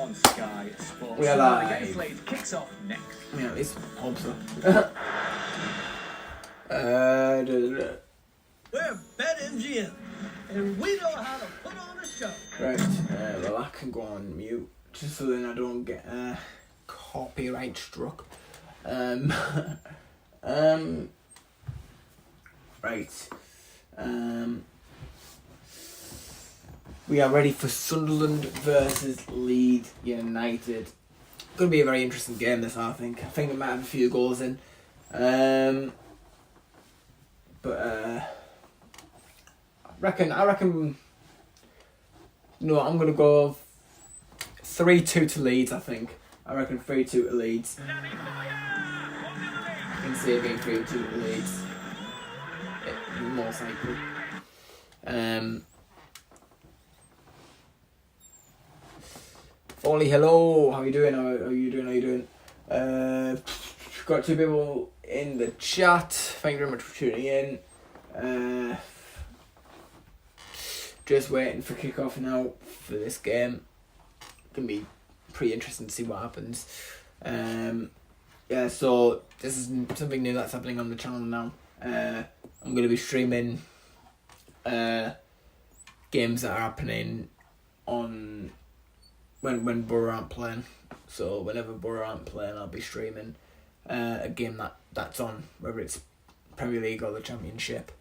on Sky Sports. We are live. Against Leeds kicks off next. Yeah, at least hope so. We're BetMGM, and we know how to put on a show. Right, well I can go on mute, just so then I don't get copyright struck. Right. We are ready for Sunderland versus Leeds United. Going to be a very interesting game, this, I think. I think it might have a few goals in. I reckon. You know what, I'm going to go 3-2 to Leeds, I think. I reckon 3-2 to Leeds. I can see it being 3-2 to Leeds. More likely. Foley, hello. How you doing? How you doing? Got two people in the chat. Thank you very much for tuning in. Just waiting for kickoff now for this game. Gonna be pretty interesting to see what happens. Yeah, so this is something new that's happening on the channel now. I'm going to be streaming games that are happening on when Borough aren't playing. So whenever Borough aren't playing, I'll be streaming a game that's on, whether it's Premier League or the Championship.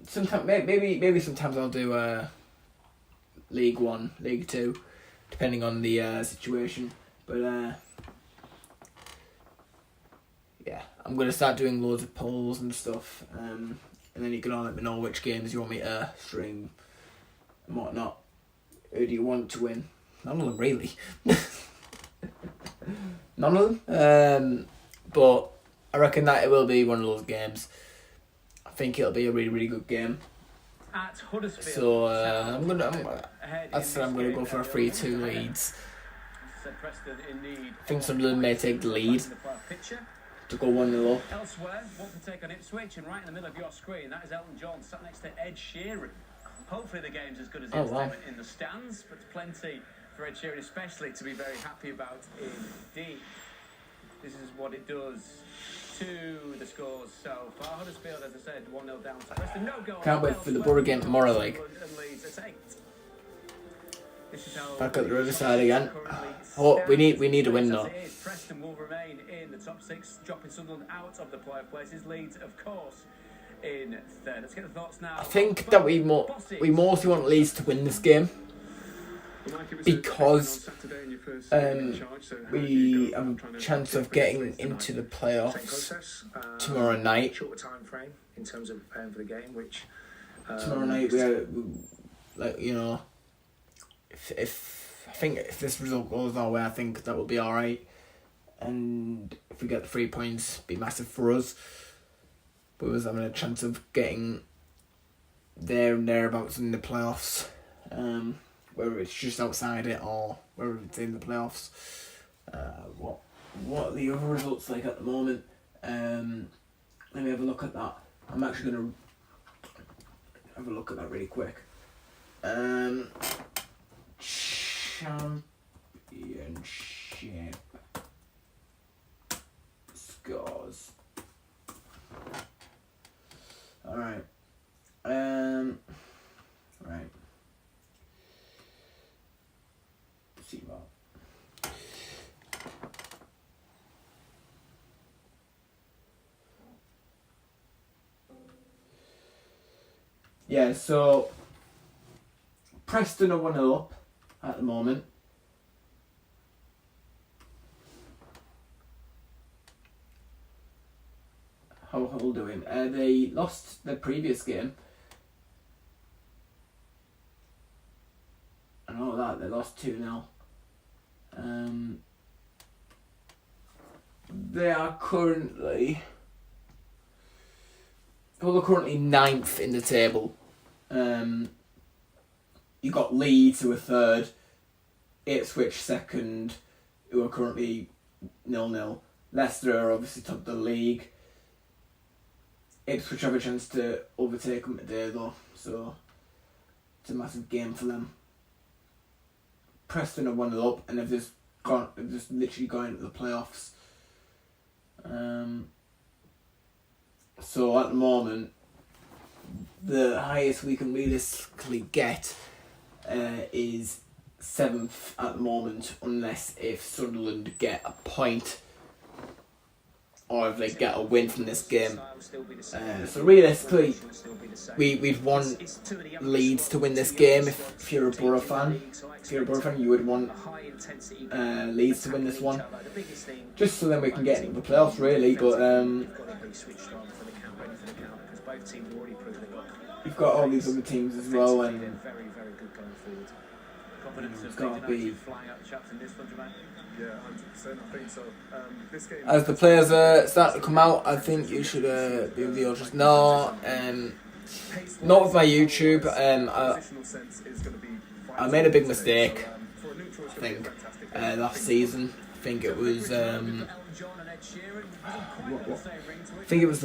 Sometimes maybe sometimes I'll do League 1, League 2, depending on the situation. But yeah, I'm going to start doing loads of polls and stuff, and then you can all let me know which games you want me to stream and whatnot. Who do you want to win? None of them, really. None of them. But I reckon that it will be one of those games. I think it'll be a really, really good game. So I'm gonna go for a 3-2 Leeds. I think Sunderland may take the lead to go 1-0 up. Elsewhere, one to take on Ipswich, and right in the middle of your screen, that is Elton John sat next to Ed Sheeran. Hopefully the game's as good as the entertainment in the stands, but plenty for Ed Sheeran especially to be very happy about indeed. This is what it does to the scores so far. Huddersfield, as I said, 1-0 down to Preston. No goal. Can't wait for the Borough game tomorrow, like. Back at the Riverside again. Oh, we need a win though. Preston will remain in the top 6, dropping Sunderland out of the playoff places. Leeds, of course, in third. Let's get the thoughts now. I think that we mostly want Leeds to win this game because we have a chance of getting into the playoffs tomorrow night. Tomorrow night we're like, you know. If I think if this result goes our way, I think that will be alright. And if we get the 3 points, it'll be massive for us. But us having a chance of getting there and thereabouts in the playoffs. Whether it's just outside it or whether it's in the playoffs. What are the other results like at the moment? Let me have a look at that. I'm actually going to have a look at that really quick. Championship scores. Alright. Right. See what. Yeah, so Preston are 1-0 up at the moment. How Hull doing? They lost their previous game. I know that they lost 2-0. They are currently ninth in the table. You got Leeds who are third, Ipswich second, who are currently 0-0. Leicester are obviously top of the league. Ipswich have a chance to overtake them today though, so it's a massive game for them. Preston have won it up, and they've just literally gone into the playoffs. So at the moment, the highest we can realistically get is 7th at the moment, unless if Sunderland get a point or if they get a win from this game. So realistically, we'd want Leeds to win this game. If you're a Borough fan, you would want Leeds to win this one, just so then we can get into the playoffs, really. But you've got all these other teams as well, and it's got to be. Yeah, 100%. I think so. As the players start to come out, I think you should be with the ultras. No, not with my YouTube. I made a big mistake, I think, last season. I think it was the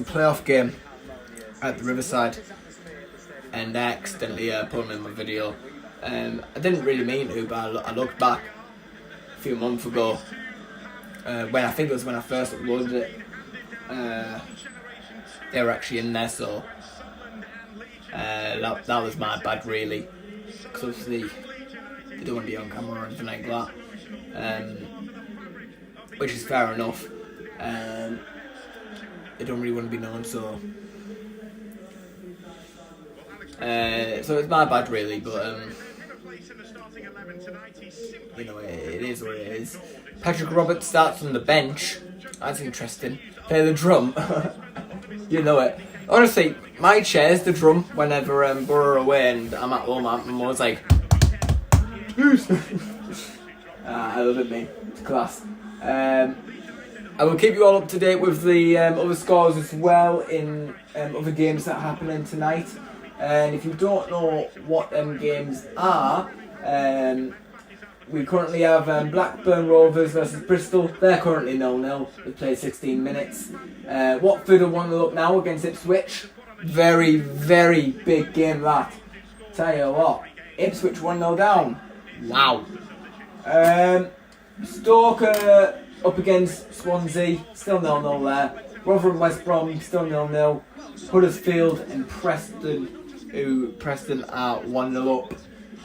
playoff game at the Riverside, and I accidentally put them in my video. I didn't really mean to, but I looked back a few months ago, when I think it was when I first uploaded it. They were actually in there, so that was my bad, really, because obviously they don't want to be on camera or anything like that, which is fair enough. They don't really want to be known, so it's my bad, really, but you know, it is what it is. Patrick Roberts starts on the bench. That's interesting. Play the drum. You know it. Honestly, my chair's the drum whenever Borough are away and I'm at home. I'm always like, I love it, mate. It's class. I will keep you all up to date with the other scores as well in other games that are happening tonight. And if you don't know what them games are, we currently have Blackburn Rovers versus Bristol. They're currently 0-0. They played 16 minutes. Watford are 1-0 up now against Ipswich. Very, very big game, that. Tell you what, Ipswich 1-0 down. Wow. Stoke up against Swansea. Still 0-0 there. Rotherham West Brom still 0-0. Huddersfield and Preston are 1-0 up.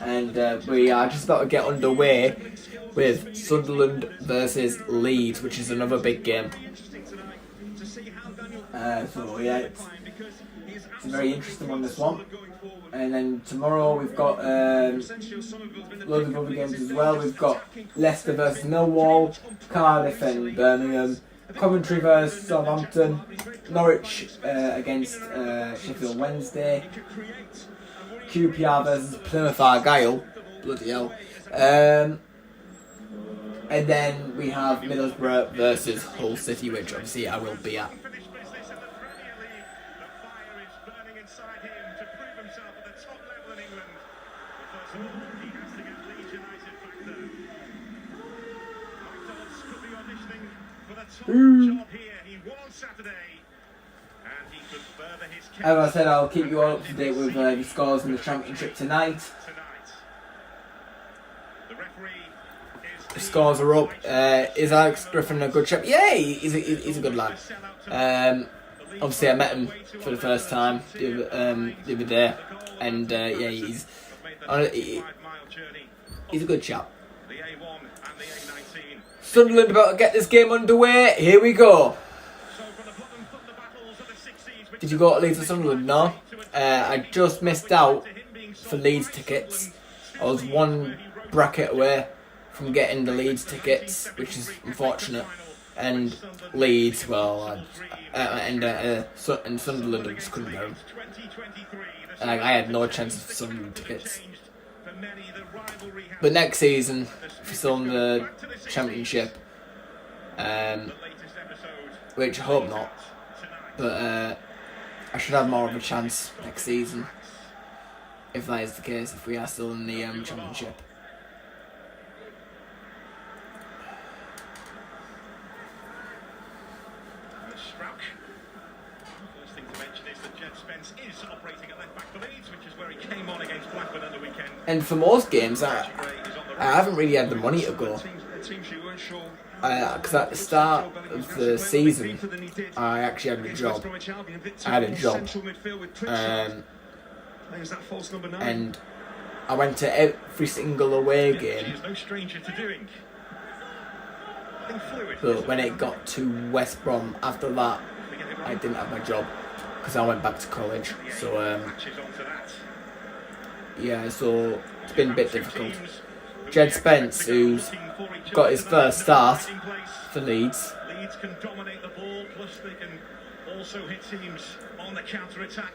And we are just about to get underway with Sunderland versus Leeds, which is another big game. So yeah, it's a very interesting one, this one. And then tomorrow we've got loads of other games as well. We've got Leicester versus Millwall, Cardiff and Birmingham, Coventry versus Southampton, Norwich against Sheffield Wednesday, QPR versus Plymouth Argyle, bloody hell. And then we have Middlesbrough versus Hull City, which obviously I will be at. As I said, I'll keep you all up to date with the scores in the Championship tonight. The scores are up. Is Alex Griffin a good chap? Yeah, he's a good lad. Obviously, I met him for the first time the other day, and yeah, he's a good chap. Sunderland about to get this game underway. Here we go. Did you go to Leeds or Sunderland? No. I just missed out for Leeds tickets. I was one bracket away from getting the Leeds tickets, which is unfortunate. And Leeds, well, and Sunderland, I just couldn't go. I had no chance of Sunderland tickets. But next season, if we're still in the Championship, which I hope not, but I should have more of a chance next season, if that is the case, if we are still in the Championship. First thing to mention And for most games, I haven't really had the money to go. Because at the start of the season, I actually had a job. I had a job. And I went to every single away game. But when it got to West Brom after that, I didn't have my job because I went back to college. So yeah, so it's been a bit difficult. Jed Spence, who's got his first start for Leeds. Leeds can dominate the ball, plus they can also hit teams on the counter attack.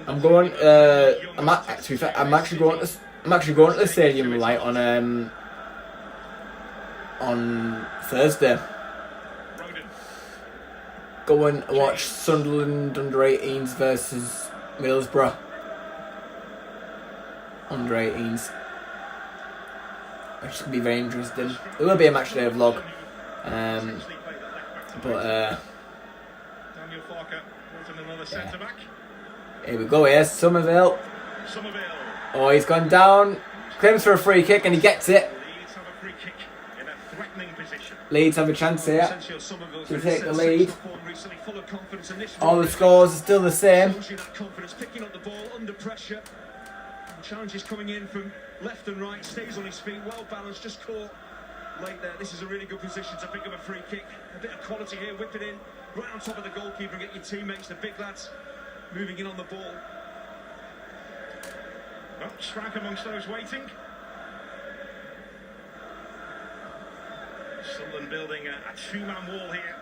I'm going. I'm actually going to the stadium light on Thursday. Go and watch Sunderland under 18s versus Middlesbrough under 18s. Which is going to be very interesting. There will be a match day vlog. Yeah. Here we go, here's Somerville. Oh, he's gone down. Claims for a free kick and he gets it. Leeds have a chance here to take the lead. All the scores are still the same. Challenges coming in from left and right, stays on his feet, well balanced, just caught late there. This is a really good position to pick up a free kick. A bit of quality here, whip it in, right on top of the goalkeeper and get your teammates, the big lads, moving in on the ball. Well, strike amongst those waiting. Sunderland building a two-man wall here.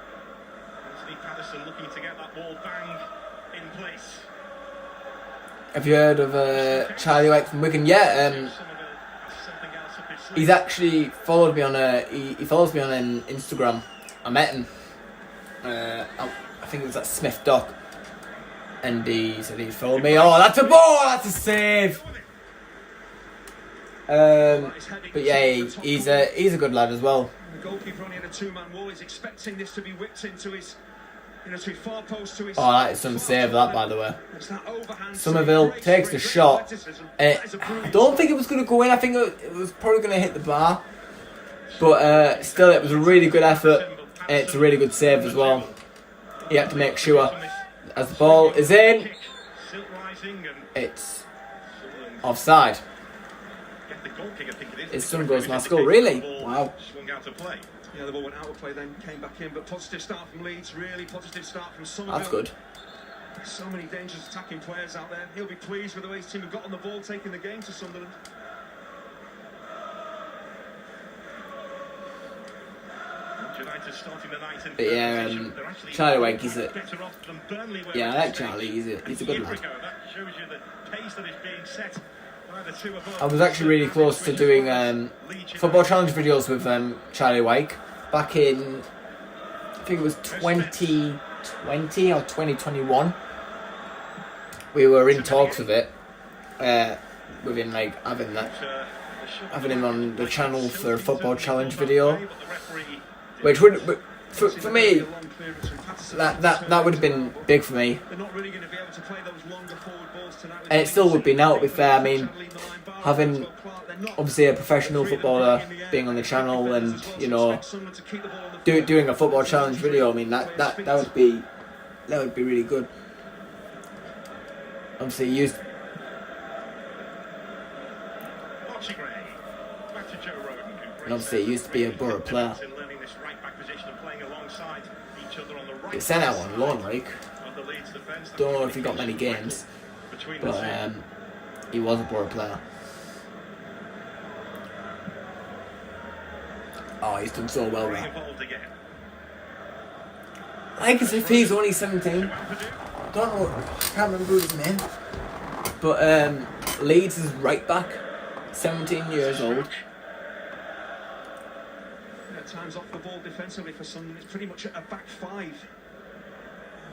Anthony Patterson looking to get that wall bang in place. Have you heard of Charlie White from Wigan? Yeah, he's actually followed me on he follows me on Instagram. I met him. I think it was at Smith Dock, and he said he'd follow me. Oh, that's a ball! That's a save. But yeah, he's a good lad as well. The goalkeeper only had a two-man wall. He's expecting this to be whipped into his. To his far post, to his. Oh, that is some save, that, by the way. Somerville takes the shot. I don't think it was going to go in. I think it was probably going to hit the bar. But still, it was a really good effort. And it's a really good save as well. He had to make sure. As the ball is in, it's offside. His son goes last goal. Really? Wow. Yeah, the ball went out of play, then came back in, but positive start from Leeds, really positive start from Sunderland. That's good. So many dangerous attacking players out there. He'll be pleased with the way his team have got on the ball, taking the game to Sunderland. But yeah, Charlie Wake, he's a... Yeah, I like Charlie, he's a good lad. I was actually really close to doing football challenge videos with Charlie Wyke back in, I think it was 2020 or 2021. We were in talks with it, with him like having him on the channel for a football challenge video, which would for me that would have been big for me. And it still would be now, to be fair. I mean, having obviously a professional footballer being on the channel and, you know, doing a football challenge video, I mean, that would be really good. Obviously, he used. And obviously, he used to be a Borough player. He sent out on loan, like. Don't know if he got many games. But he was a Borough player. Oh, he's done so well there. Like as if he's only 17. I don't know, I can't remember his name. But Leeds is right back, 17 years old. Times off the ball defensively for Sunderland. It's pretty much a back five.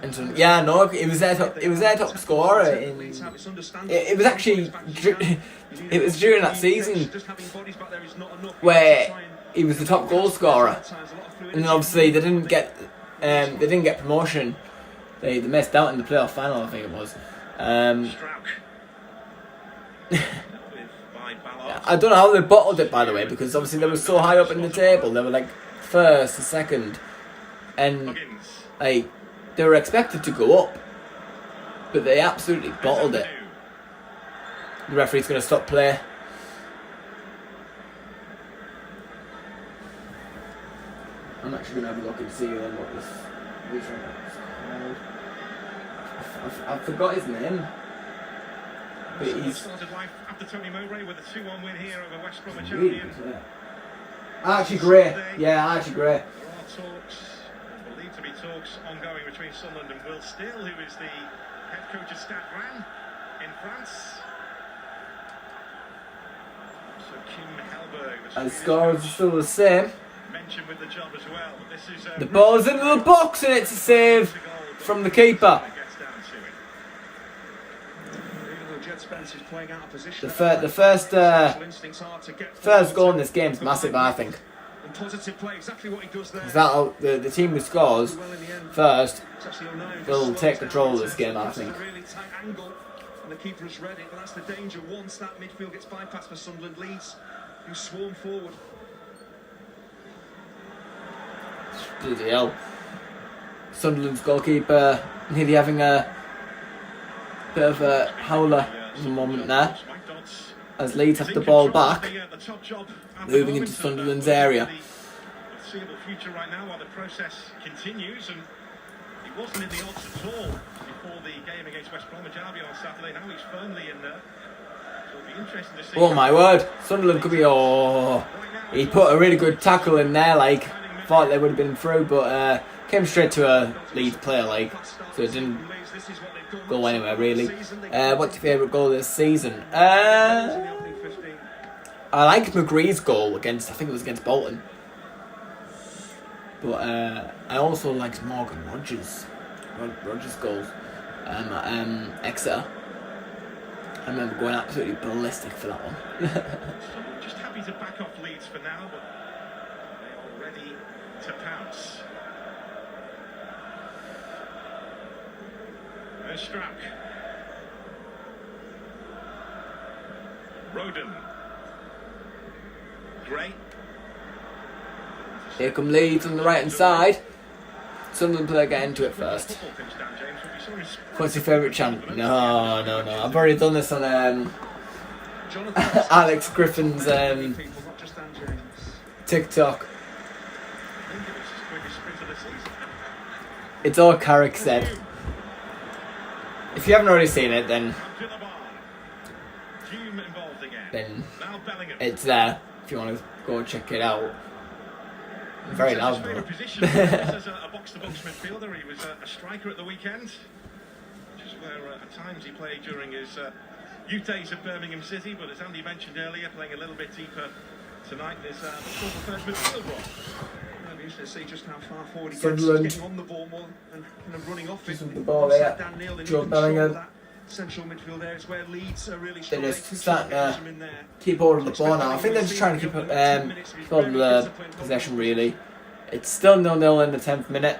And so, yeah, no, it was their top scorer. It was actually during that season where he was the top goal scorer, and obviously they didn't get promotion They missed out in the playoff final, I think it was. I don't know how they bottled it, by the way, because obviously they were so high up in the table. They were like first, second, and like they were expected to go up, but they absolutely bottled it. The referee's going to stop play. I'm actually going to have a look and see then what this is called. I forgot his name. But he's started life after Tony Mowbray with a 2-1 win here over West Bromwich really Albion. good, yeah. Archie Gray. Yeah, Archie Gray. There are talks, believed to be talks ongoing between Sunderland and Will Still, who is the head coach of Stade Rennes in France. So Kim Helberg, And the score is still the same. mentioned with the job as well. But this is The ball's into the box and it's a save from the keeper. The first goal in this game is massive, I think. Because the team who scores first will take control of this game, I think. And the keeper has read it, but that's the danger once that midfield gets bypassed for Sunderland. Leeds, who swarm forward. Bloody hell. Sunderland's goalkeeper nearly having a bit of a howler in the moment there, as Leeds have the ball back, moving into Sunderland's area. Foreseeable future right now while the process continues, and he wasn't in the odds at all before the game against West Bromwich Albion on Saturday. Now he's firmly in there. So it'll be interesting to see. Oh my word, Sunderland could be. Oh, he put a really good tackle in there. Like, thought they would have been through, but came straight to a Leeds player, like, so it didn't go anywhere really. What's your favourite goal this season? I liked McGree's goal against, I think it was against Bolton. But I also liked Morgan Rogers' goals at Exeter. I remember going absolutely ballistic for that one. Just happy to back off Leeds for now, but they are ready to pounce. There's Strack. Roden. Gray. Here come Leeds on the right hand side. Sunderland player get into it first. What's your favourite chant? No. I've already done this on Alex Griffin's TikTok. It's all Carrick said. If you haven't already seen it, then it's there. If you want to go check it out. Very loud though. As a box-to-box midfielder, he was a striker at the weekend, which is where at times he played during his youth days at Birmingham City. But as Andy mentioned earlier, playing a little bit deeper tonight is the third midfield role. It'll be interesting to see just how far forward he Sunderland. gets, getting on the ball more and kind of running off it. Just with the ball there. Joe Bellingham. Central midfield there is where Leeds are really They're strong. just starting to keep hold of the ball now. I think they're just trying to keep hold of the possession really. It's still 0-0 in the 10th minute.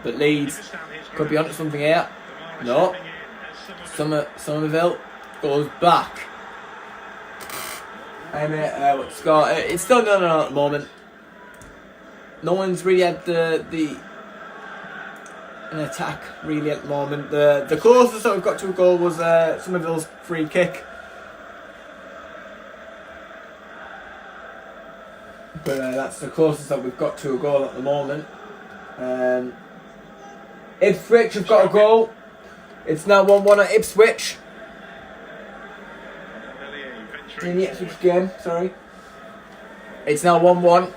But Leeds could be onto something here. No. Somerville goes back. What's score? It's still 0-0 at the moment. No one's really had an attack really at the moment. The closest that we've got to a goal was Somerville's free kick. But that's the closest that we've got to a goal at the moment. Ipswich have got a goal. It's now 1-1 at Ipswich. In the Ipswich game, sorry. It's now 1-1.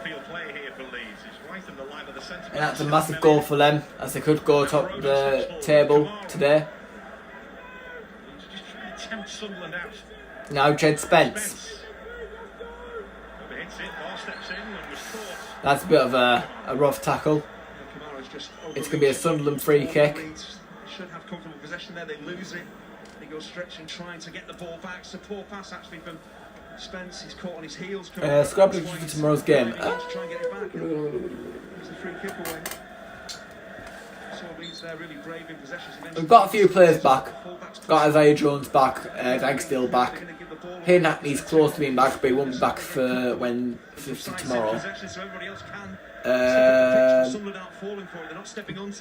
And that's a massive goal for them, as they could go top of the table today. Now Jed Spence. That's a bit of a rough tackle. It's going to be a Sunderland free kick. Should have comfortable possession there, they lose it. They go stretching, trying to get the ball back. It's a poor pass actually from Spence. He's caught on his heels. Squad prediction for tomorrow's game. Try and get it back. There's a free kick away. We've got a few players back. Got Isaiah Jones back, Dagstill back. Hayden Hackney's close to being back, but he won't be back for tomorrow.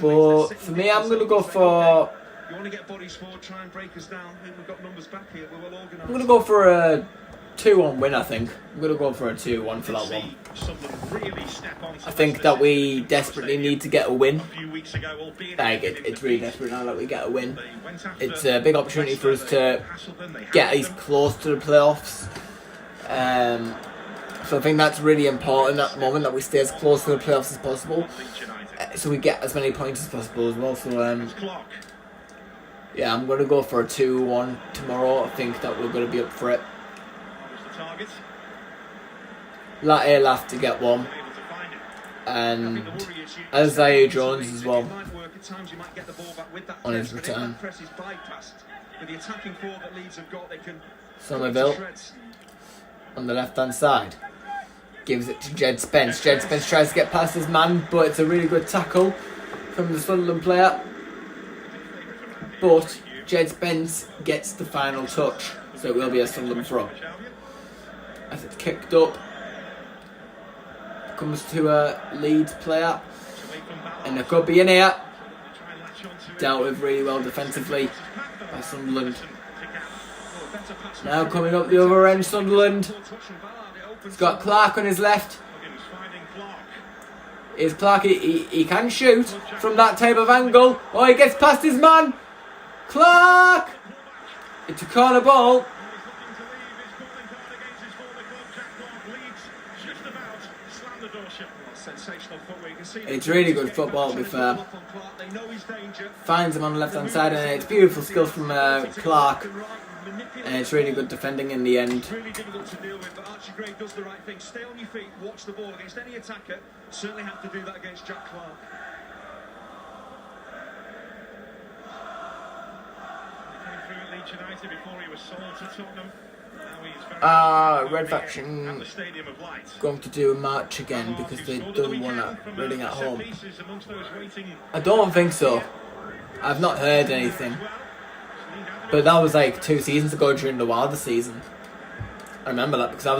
But for me, I'm going to go for... You want to get bodies forward, try and break us down. We've got numbers back here. We're well organised. I'm going to go for a 2-1 win, I think. I'm going to go for a 2-1 for that one. I think that we desperately need to get a win. Like, it's really desperate now that we get a win. It's a big opportunity for us to get as close to the playoffs. So I think that's really important at the moment, that we stay as close to the playoffs as possible. So we get as many points as possible as well. So, yeah, I'm going to go for a 2-1 tomorrow. I think that we're going to be up for it. Latte will have to get one. And Isaiah Jones as well on his return. Somerville on the left hand side gives it to Jed Spence. Jed Spence tries to get past his man, but it's a really good tackle from the Sunderland player. But Jed Spence gets the final touch, so it will be a Sunderland throw. As it's kicked up, comes to a Leeds player, and it could be in here. Dealt with really well defensively by Sunderland. Now coming up the other end, Sunderland. He's got Clark on his left. Is Clark, he can shoot from that type of angle. Oh, he gets past his man. Clark! It's a corner ball. It's really good football, to be fair. Finds him on the left hand side, and it's beautiful skills from Clark. And it's really good defending in the end. Really difficult to deal with, but Archie Gray does the right thing. Stay on your feet, watch the ball against any attacker. Certainly have to do that against Jack Clark. United before he was sold to Tottenham. Red Faction going to do a match again because they done one at Reading at home. I don't think so. I've not heard anything. But that was like 2 seasons ago during the Wilder season. I remember that because I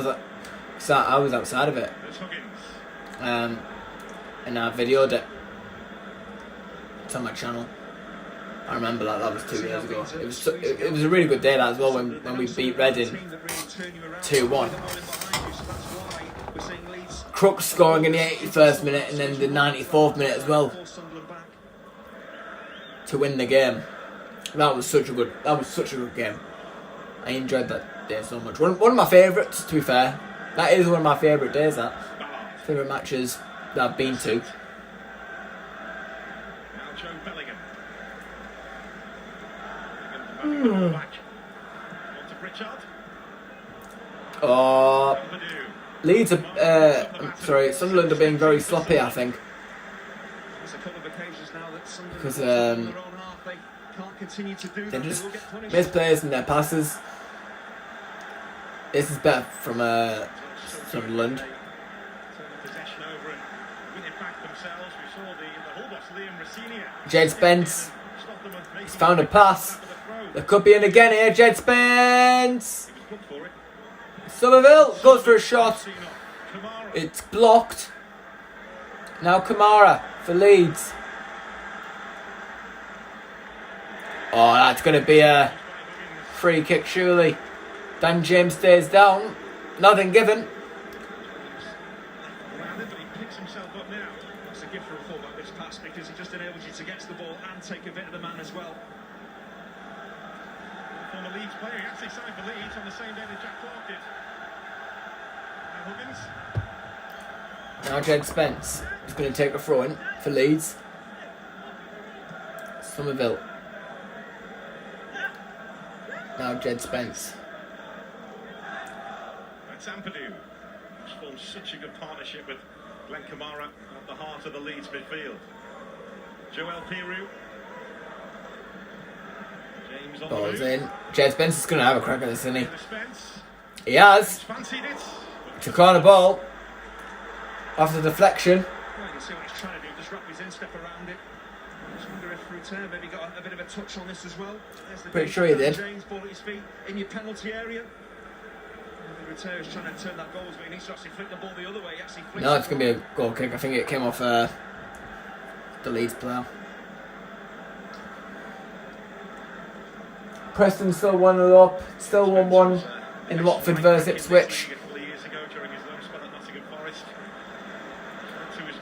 was outside of it. And I videoed it. It's on my channel. I remember that was 2 years ago. It was a really good day that as well when we beat Reading 2-1. Crooks scoring in the 81st minute and then the 94th minute as well to win the game. That was such a good game. I enjoyed that day so much. One of my favourites, to be fair. That is one of my favourite days. Favourite matches that I've been to. Oh, Leeds Sunderland are being very sloppy, I think. Because they just miss players in their passes. This is better from Sunderland. Jed Spence. He's found a pass. There could be in again here. Jed Spence. Somerville goes for a shot. It's blocked. Now Kamara for Leeds. Oh, that's going to be a free kick surely. Dan James stays down. Nothing given. That's a gift for a fullback, this pass, because it just enables you to get to the ball and take a bit of the man as well. Former Leeds player, he actually signed for Leeds on the same day that Jack Clark did. Now Jed Spence is going to take a throw in for Leeds. Somerville. Now Jed Spence. That's Ampadu, who's formed such a good partnership with Glenn Kamara at the heart of the Leeds midfield. Joel Piroux. James on Ball's the move. in. Jed Spence is going to have a crack at this, isn't he? He has. Fancied it. It's a corner ball. After deflection. Well, you can see what he's trying to do, just wrap his instep around it. just wonder if Rutter maybe got a bit of a touch on this as well. Pretty sure he did. James, ball at his feet in your penalty area. Rutter is trying to turn that goal, but he needs to actually flick the ball the other way. No, it's going to be a goal kick. I think it came off the Leeds player. Preston still 1-0 up, still 1-1 in Watford versus Ipswich.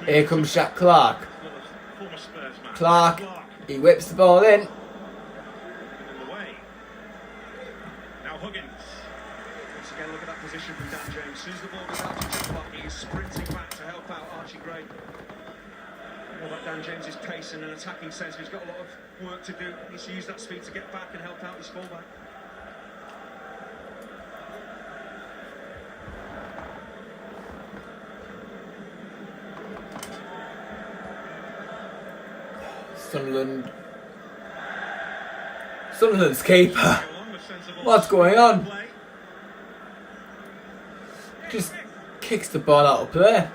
Here comes Jack Clark. Clark, he whips the ball in. Now Huggins. Once again, look at that position from Dan James. As soon as the ball goes out to Jack Clark, he is sprinting back to help out Archie Gray. All that Dan James's pace in an attacking sense. He's got a lot of work to do. He needs to use that speed to get back and help out his fullback. Sunderland's keeper. What's going on? Just kicks the ball out of play.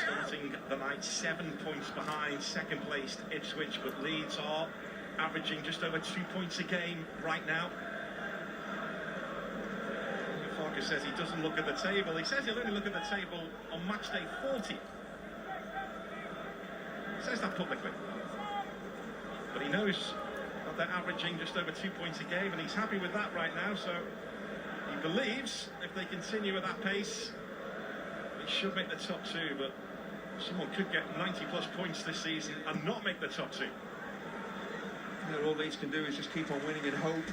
Starting the night 7 points behind second placed Ipswich, but Leeds are averaging just over 2 points a game right now. Farker says he doesn't look at the table. He says he'll only look at the table on match day 40. He says that publicly. But he knows that they're averaging just over 2 points a game, and he's happy with that right now. So he believes if they continue at that pace, they should make the top two. But someone could get 90 plus points this season and not make the top two. All Leeds can do is just keep on winning and hope.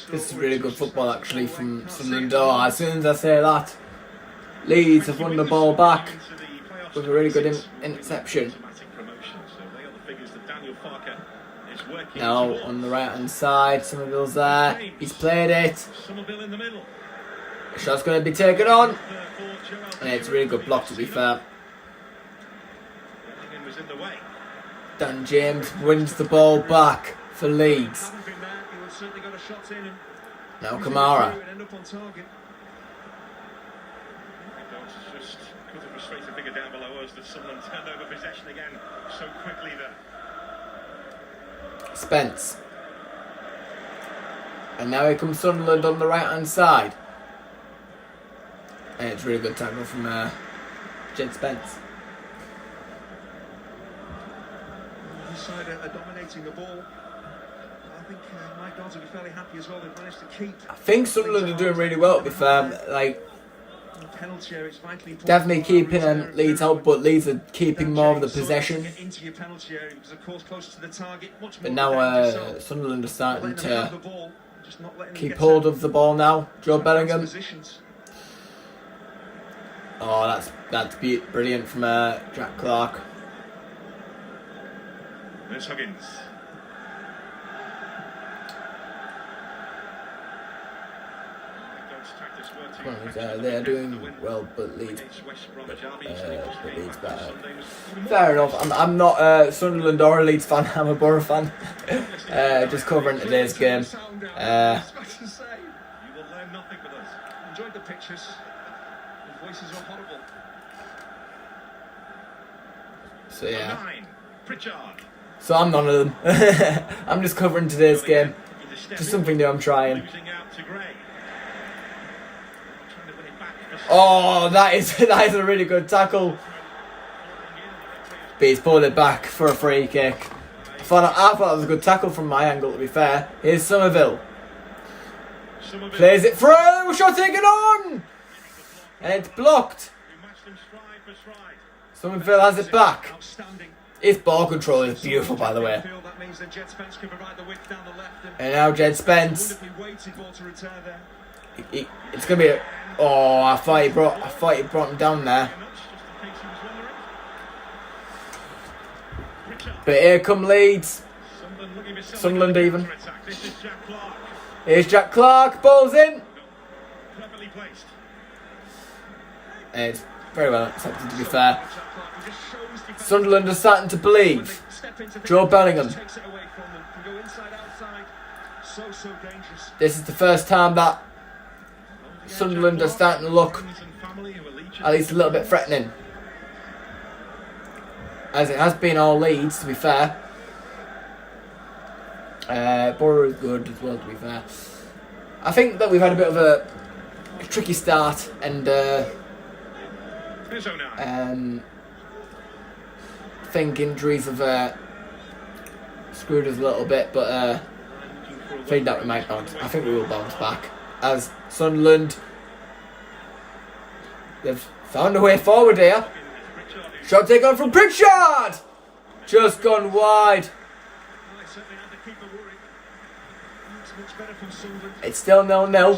This is really good football actually from Sunderland. Oh, as soon as I say that, Leeds have won the ball back with a really good interception. Now on the right hand side, Somerville's there. He's played it. The shot's going to be taken on, and it's a really good block to be fair. Dan James wins the ball back for Leeds. Now Kamara. Just could have frustrated a figure down below us that someone turned over possession again so quickly there. Spence. And now here comes Sunderland on the right hand side. And it's a really good tackle from Jed Spence. This side are dominating the ball. I think my guards will be fairly happy as well. They've managed to keep. I think Sunderland are doing really well to be fair. Like, definitely keeping Leeds out, but Leeds are keeping more of the possession. But now Sunderland are starting to keep hold of the ball now. Joe Bellingham. Oh, that's brilliant from Jack Clark. There's Huggins. They're doing well, but Leeds better. Fair enough. I'm not a Sunderland or a Leeds fan. I'm a Borough fan. Just covering today's game. You will learn nothing with us. Enjoyed the pictures. The voices are horrible. So yeah. So I'm none of them. I'm just covering today's game. Just something new I'm trying. Oh, that is a really good tackle. But he's pulled it back for a free kick. I thought that was a good tackle from my angle, to be fair. Here's Somerville. Plays it through. Shot taken on. And it's blocked. Somerville has it back. His ball control is beautiful, by the way. And now Jed Spence. It's going to be a... Oh, I thought he brought him down there. But here come Leeds. Sunderland even. Here's Jack Clark. Ball's in. And it's very well accepted, to be fair. Sunderland are starting to believe. Joe Bellingham. This is the first time that Sunderland are starting to look at least a little bit threatening. as it has been all Leeds, to be fair. Borough is good as well, to be fair. I think that we've had a bit of a tricky start, and I think injuries have screwed us a little bit, but I think that we might bounce. I think we will bounce back. As Sunderland, they've found a way forward here. Shot take on from Pritchard! Just gone wide. It's still 0-0.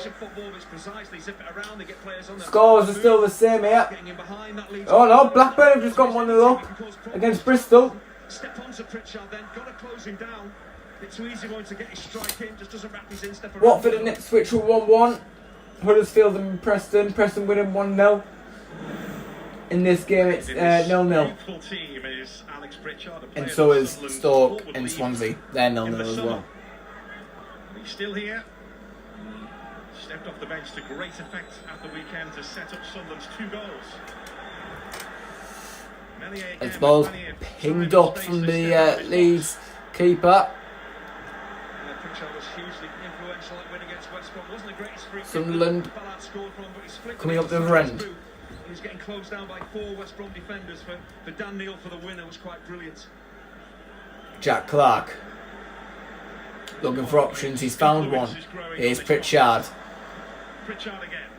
Scores are still the same here. Oh no, Blackburn have just got 1-0 up against Bristol. Step onto Pritchard then, got to close him down. It's too easy going to get his strike in, just doesn't wrap his instep around. Watford and Ipswich were 1-1. Huddersfield and Preston. Preston winning 1-0. In this game it's 0-0. And so is Stoke and Swansea. They're 0-0 as well. He's still here. Stepped off the bench to great effect at the weekend to set up Sunderland's 2 goals. As ball's pinged up from the Leeds keeper. Sunderland coming up the other end. He's getting closed down by 4 West Brom defenders for Dan Neil for the winner was quite brilliant. Jack Clark looking for options. He's found one. Here's Pritchard. Pritchard again.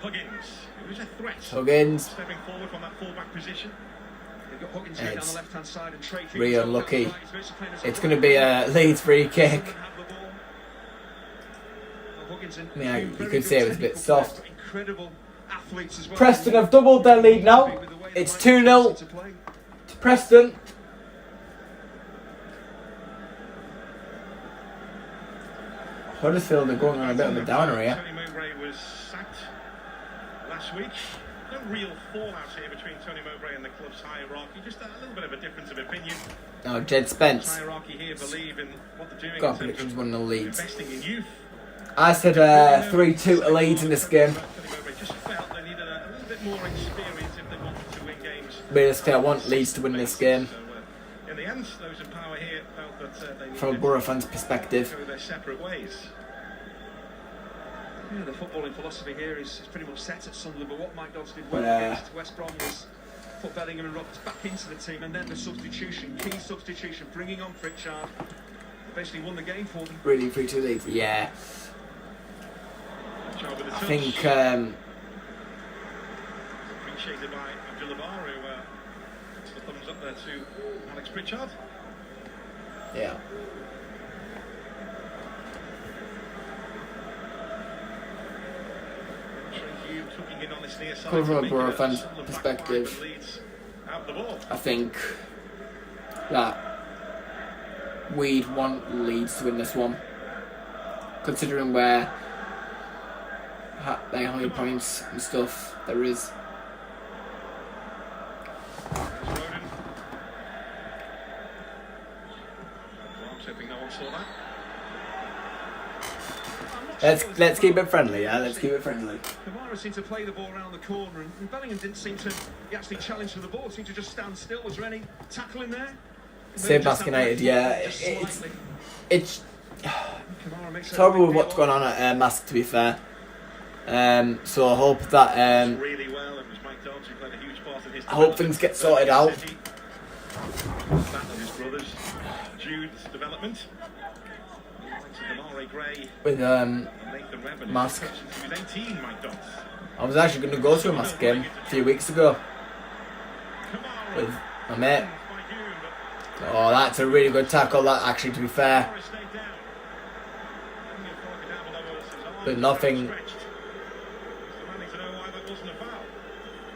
Huggins. It was a threat. Huggins. Stepping forward from that full-back position. It's really unlucky. It's going to be a Leeds free kick. Yeah, you could say it was a bit soft. Preston have doubled their lead now. It's 2-0 to Preston. Huddersfield are going on a bit of a downer here. Tony Mowbray was sacked last week. No real fallout here between Tony Mowbray and the club's hierarchy. Just a little bit of a difference of opinion. Oh, Jed Spence. Hierarchy here believe in what they're doing. Got predictions 1-0 Leeds. Investing in youth. I said 3-2 to Leeds in this game. Tony Mowbray just felt they needed a little bit more experience if they wanted to win games. Basically, I want Leeds to win this game. So, in the end, those in power here felt that they needed From a Borough fan's perspective. to go their separate ways. Yeah, the footballing philosophy here is pretty much set at Sunderland, but what Mike Dodds did well against West Brom was put Bellingham and Roberts back into the team, and then the substitution, key substitution, bringing on Pritchard, basically won the game for them. Really 3-2 Leeds? Yeah. I think appreciated by Abdullah who puts the thumbs up there to Alex Pritchard. yeah. From a Borough fan's perspective, I think that we'd want Leeds to win this one, considering where their high points and stuff there is. Let's keep it friendly, yeah. Let's keep it friendly. Kamara seemed to play the ball around the corner, and Bellingham didn't seem to actually challenge for the ball. Seemed to just stand still. Was there any tackling there? Same Basque United, yeah. It's horrible with what's going on at Mask, to be fair. So I hope that I hope things get sorted out. With Mask. I was actually going to go to a Mask game a few weeks ago with my mate. Oh, that's a really good tackle, that actually, to be fair. But nothing.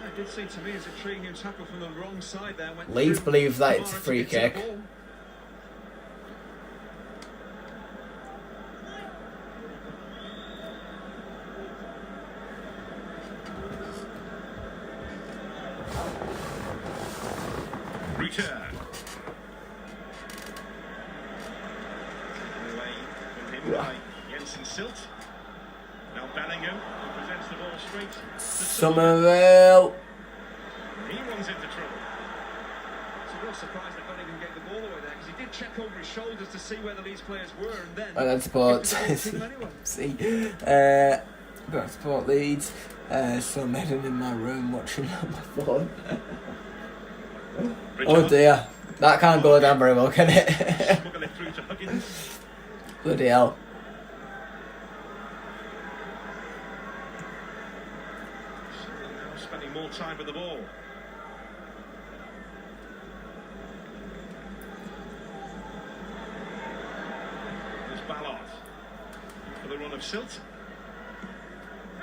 It did seem to me as a treating him tackle from the wrong side there. Leeds believe that it's a free kick. Return. Now Bellingham presents the ball straight to Somerville. He runs into trouble. almost surprised that Donegan gave the ball away there, because he did check over his shoulders to see where the Leeds players were, and then... I support support Leeds. So I'm heading in my room watching on my phone. Oh dear, that can't go down very well, can it? Bloody hell. Spending more time with the ball. There's Ballard for the run of Silt.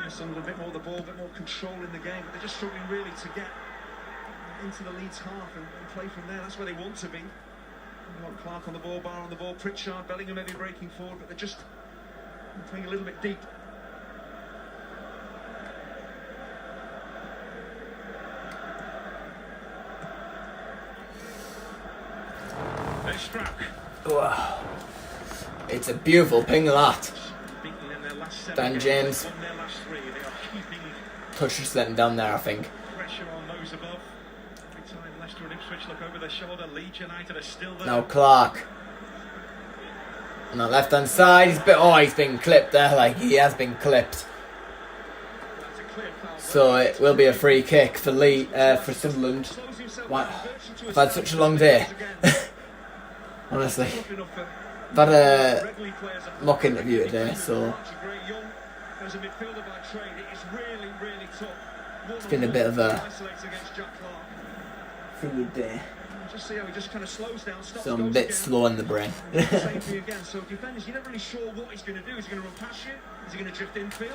Sunderland a bit more the ball, a bit more control in the game, but they're just struggling really to get into the Leeds half and play from there. That's where they want to be. You want Clark on the ball, Barr on the ball, Pritchard, Bellingham maybe breaking forward, but they're just playing a little bit deep. Wow. It's a beautiful ping, that. Dan James touches them down there, I think. Pressure on those above. Every time Leicester and Ipswich look over their shoulder, Leeds United are still there. Now Clark. On the left hand side, he's been clipped there, like he has been clipped. So it will be a free kick for for Sunderland. Wow. I've had such a long day. Honestly. I've had a mock interview today, so it's been a bit of a thingy day. So I'm a bit slow in the brain. So defenders, you're not really sure what he's going to do. Is he going to run past you? Is he going to drift infield?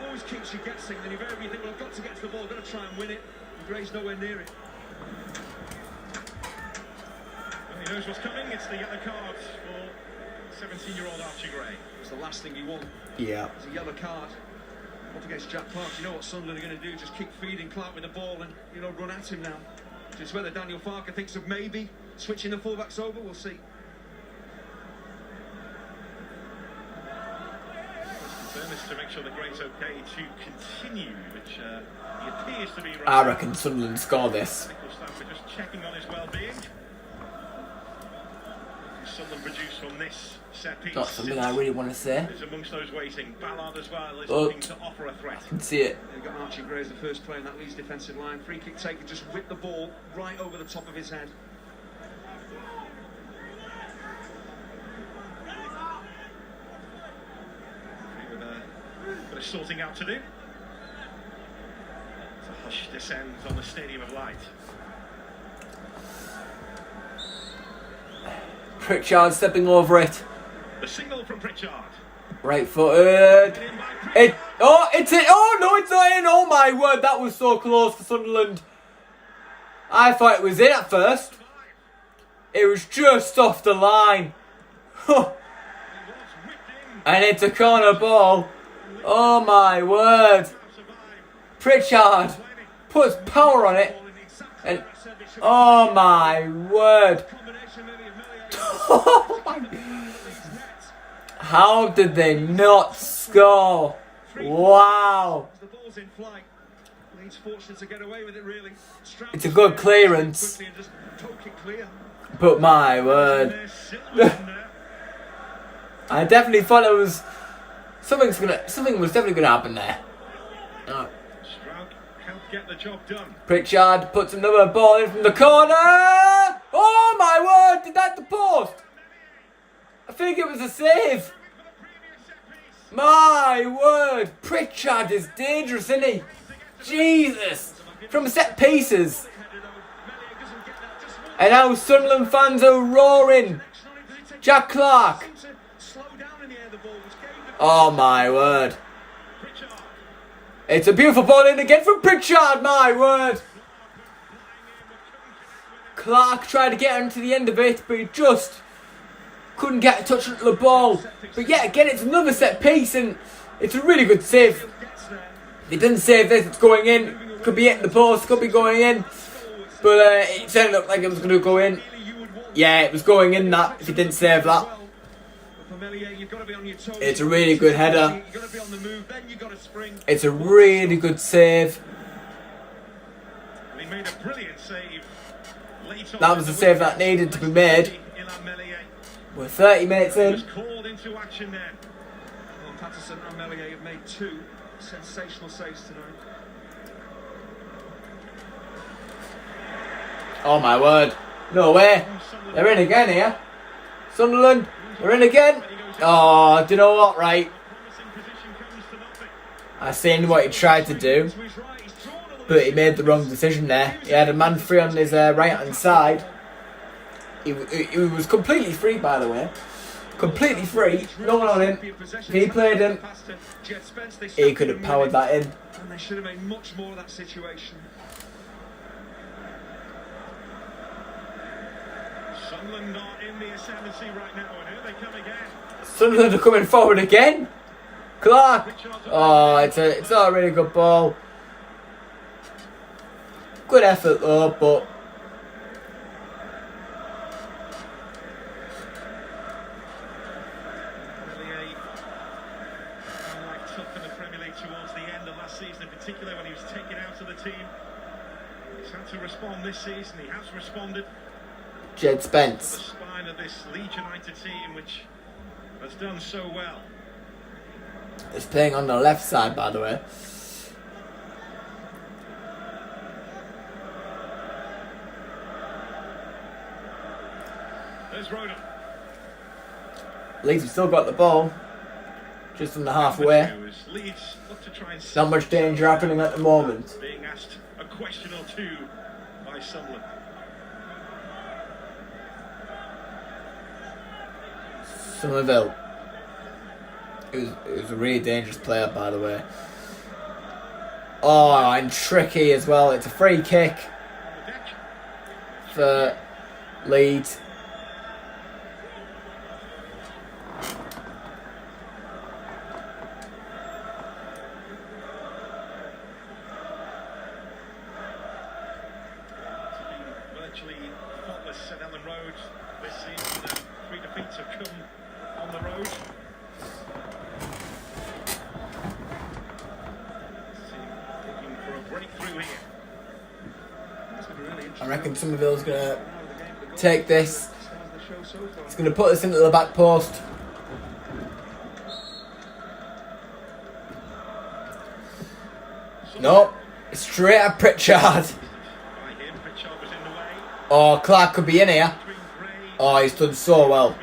Always keeps you guessing. Then invariably you think, well, I've got to get to the ball, I've got to try and win it. And Gray's nowhere near it. He knows what's coming. It's the yellow card for 17-year-old Archie Gray. It's the last thing you want. Yeah. It's a yellow card. Up against Jack Clark. You know what Sunderland are going to do? Just keep feeding Clark with the ball and, run at him now. It's whether Daniel Farke thinks of maybe switching the fullbacks over. We'll see. Is to make sure that Gray's okay to continue, which he appears to be right. I reckon Sunderland score this. We're just checking on his well-being. Sunderland produce from this set piece. Not something I really want to say. Is amongst those waiting. Ballard as well is But looking to offer a threat. I can see it. You've got Archie Gray as the first player in that Leeds defensive line. Free kick taker, just whipped the ball right over the top of his head. Bit of sorting out to do. It's a hush descends on the Stadium of Light. Pritchard stepping over it. The signal from Pritchard. Right footed. It's it. Oh no, it's not in. Oh my word, that was so close for Sunderland. I thought it was in at first. It was just off the line. And it's a corner ball. Oh my word. Pritchard puts power on it. And oh my word. How did they not score? Wow. It's a good clearance. But my word. I definitely thought it was something was definitely gonna happen there. Oh. Can't get the job done. Pritchard puts another ball in from the corner. Oh my word, did that the post? I think it was a save. My word, Pritchard is dangerous, isn't he? Jesus, from set pieces. And now Sunderland fans are roaring. Jack Clark. Oh my word. It's a beautiful ball in again from Pritchard, my word. Clark tried to get into the end of it, but he just couldn't get a touch on the ball. But yeah, again, it's another set piece, and it's a really good save. He didn't save this, it's going in. Could be hitting the post, could be going in. But it turned up like it was going to go in. Yeah, it was going in that, if he didn't save that. It's a really good header. It's a really good save. He made a brilliant save late That was the save that needed to be made. We're 30 minutes in. Called into action there. Well, Patterson and Melier have made 2 sensational saves tonight. Oh my word. No way. They're in again here. Sunderland, they're in again. Oh, do you know what, right? I seen what he tried to do, but he made the wrong decision there. He had a man free on his right hand side. He was completely free, by the way. Completely free. No one on him. If he played him, he could have powered that in. And they should have made much more of that situation. Sunderland not in the ascendancy right now, and here they come again. Sunderland are coming forward again. Clark. Oh, it's not a really good ball. Good effort though, but Tough in the Premier League towards the end of last season, in particular when he was taken out of the team. He's had to respond this season. He has responded. Jed Spence. The spine of this Leeds United team, which has done so well. Is playing on the left side, by the way. There's Roden. Leeds have still got the ball. Just under halfway. Leeds look to try and Not much danger happening at the moment. being asked a question or two by Sunderland. Somerville. It was a really dangerous player, by the way. Oh, and tricky as well. It's a free kick for Leeds. Virtually faultless at Ellen Road this season. 3 defeats have come on the road. Looking for a breakthrough here. I reckon Somerville's going to take this. He's going to put this into the back post. Nope. Straight at Pritchard. Oh, Clark could be in here. Oh, he's done so well.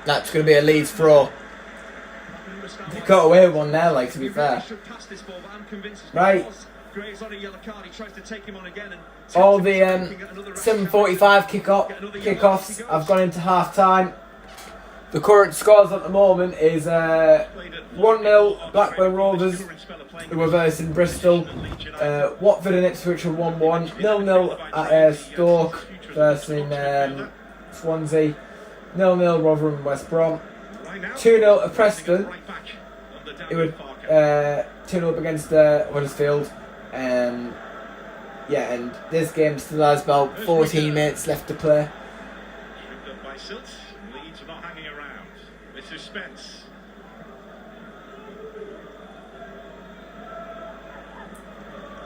That's going to be a Leeds throw. They got away with one there, like, to be fair. Right. All the 7:45 kickoffs have gone into half time. The current scores at the moment is 1-0 Blackburn Rovers, who are versing Bristol. Watford and Ipswich are 1-1. 0-0 at Stoke versing Swansea. 0-0 Rotherham West Brom. 2-0 at Preston. It would 2-0 up against Huddersfield. Yeah, and this game still has about 14 minutes left to play. Leeds not hanging around. This is Spence.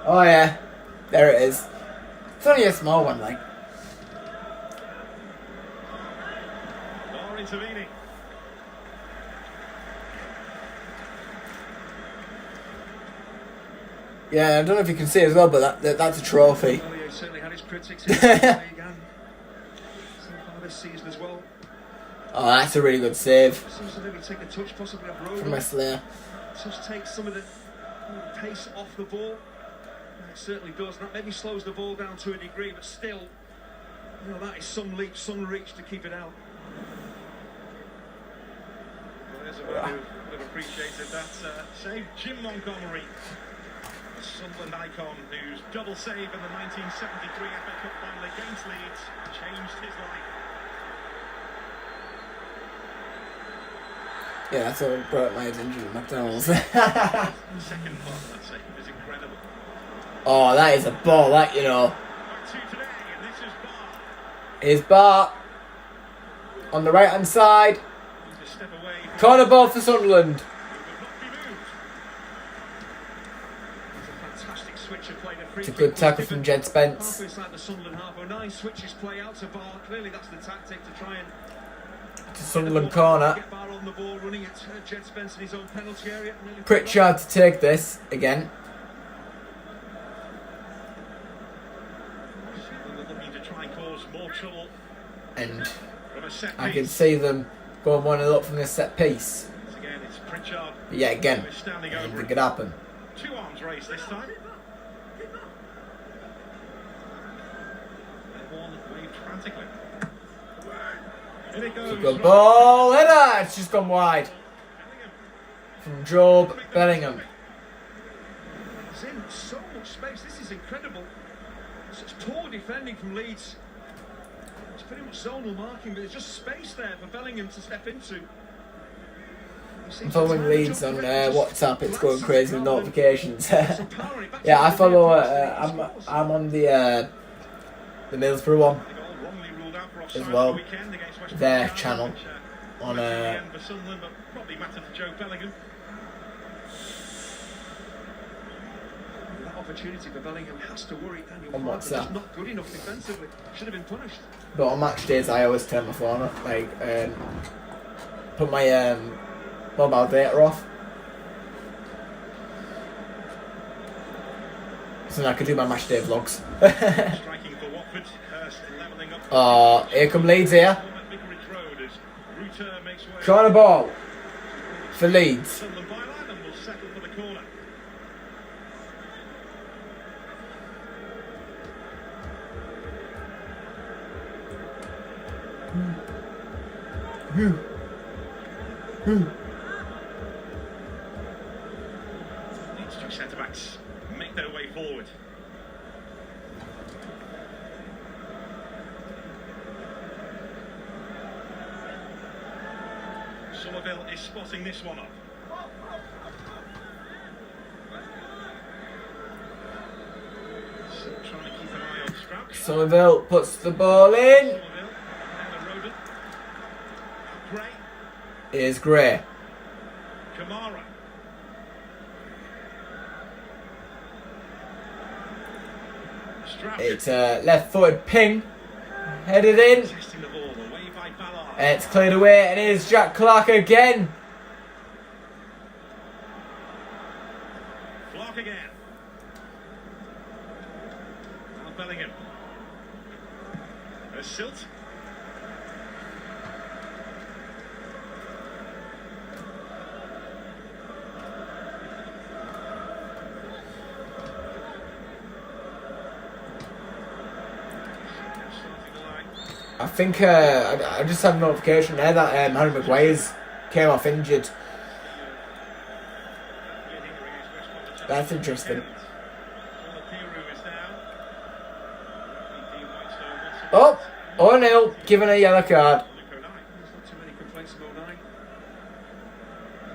Oh yeah, there it is. It's only a small one, like. Or intervening. Yeah, I don't know if you can see it as well, but that's a trophy. Certainly had his critics in the league and so far this season as well. Oh, that's a really good save Seems to maybe take a touch possibly off Roden. from Wesley. Just takes some of the pace off the ball. It certainly does. That maybe slows the ball down to a degree, but still, you know, that is some leap, some reach to keep it out. Well, there's a man who would have appreciated that save. Jim Montgomery, the Sunderland icon, whose double save in the 1973 FA Cup final against Leeds changed his life. Yeah, that's what brought my attention to McDonald's. The second part of that save is incredible. Oh, that is a ball, that, you know. Back to today, and this is Barr. Here's Bart on the right hand side. To step away from Corner ball for Sunderland. who would not be moved. It's a fantastic switch of play defensively. free It's a kick good was tackle given from Jed Spence. halfway inside the Sunderland half. O'Neill switches play out to Bar. Clearly that's the tactic to try and To Sunderland corner. get Bar on the ball, running at Jed Spence in his own penalty area. Pritchard to take this again. Looking to try and cause more trouble And from a set I can piece. see them going 1-0 up from this set piece. Once again, it's Pritchard. But yeah, again, who is standing anything over could happen. 2 arms raised this time. And one waved frantically. In it goes. Good ball, header! It's just gone wide. From Job Bellingham. He's in so much space. This is incredible. Such poor defending from Leeds. It's pretty much zonal marking, but there's just space there for Bellingham to step into. I'm following Leeds on WhatsApp. It's going crazy with notifications. Yeah, I follow. I'm on the Middlesbrough one as well. Their channel on Probably mattered to Joe Bellingham. That opportunity for Bellingham has to worry Daniel On Farke. WhatsApp. Just not good enough defensively. Should have been punished. But on match days, I always turn my phone up, like put my mobile data off, so then I can do my match day vlogs. Striking for Watford. Hurst levelling up. Oh, here come Leeds here. Vicarage Road as Ruter makes way. Corner ball for Leeds. Sunderland byline and will settle for the corner. Leeds 2 centre-backs make their way forward. Somerville is spotting this one up. Still trying to keep an eye on Strauch. Somerville puts the ball in. Somerville, Ella Roden. Gray, Here's Gray. Kamara. Strauch. It's a left-footed ping, headed in, Testing the ball away by Ballard. and it's cleared away. And here's Jack Clark again. Clark again. Now Bellingham. There's Silt. I think I just had a notification there that Harry Maguire's came off injured. That's interesting. Oh, 0-0, given a yellow card. There's not too many complaints of O'Neill.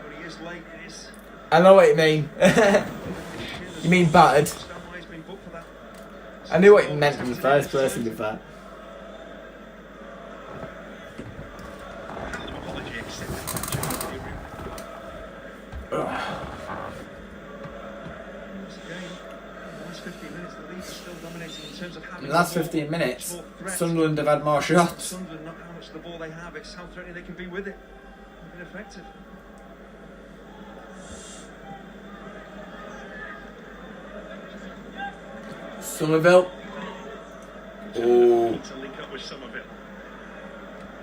But he is late. It is. I know what you mean. You mean battered. Understand why he's been booked for that. I knew what you meant in the first place, to be fair. Apology accepted. In the last 15 minutes, Sunderland have had more shots. Sunderland, not how much of the ball they have, it's how threatening they can be with it. They've been effective. Somerville. Oh, To link up with Somerville.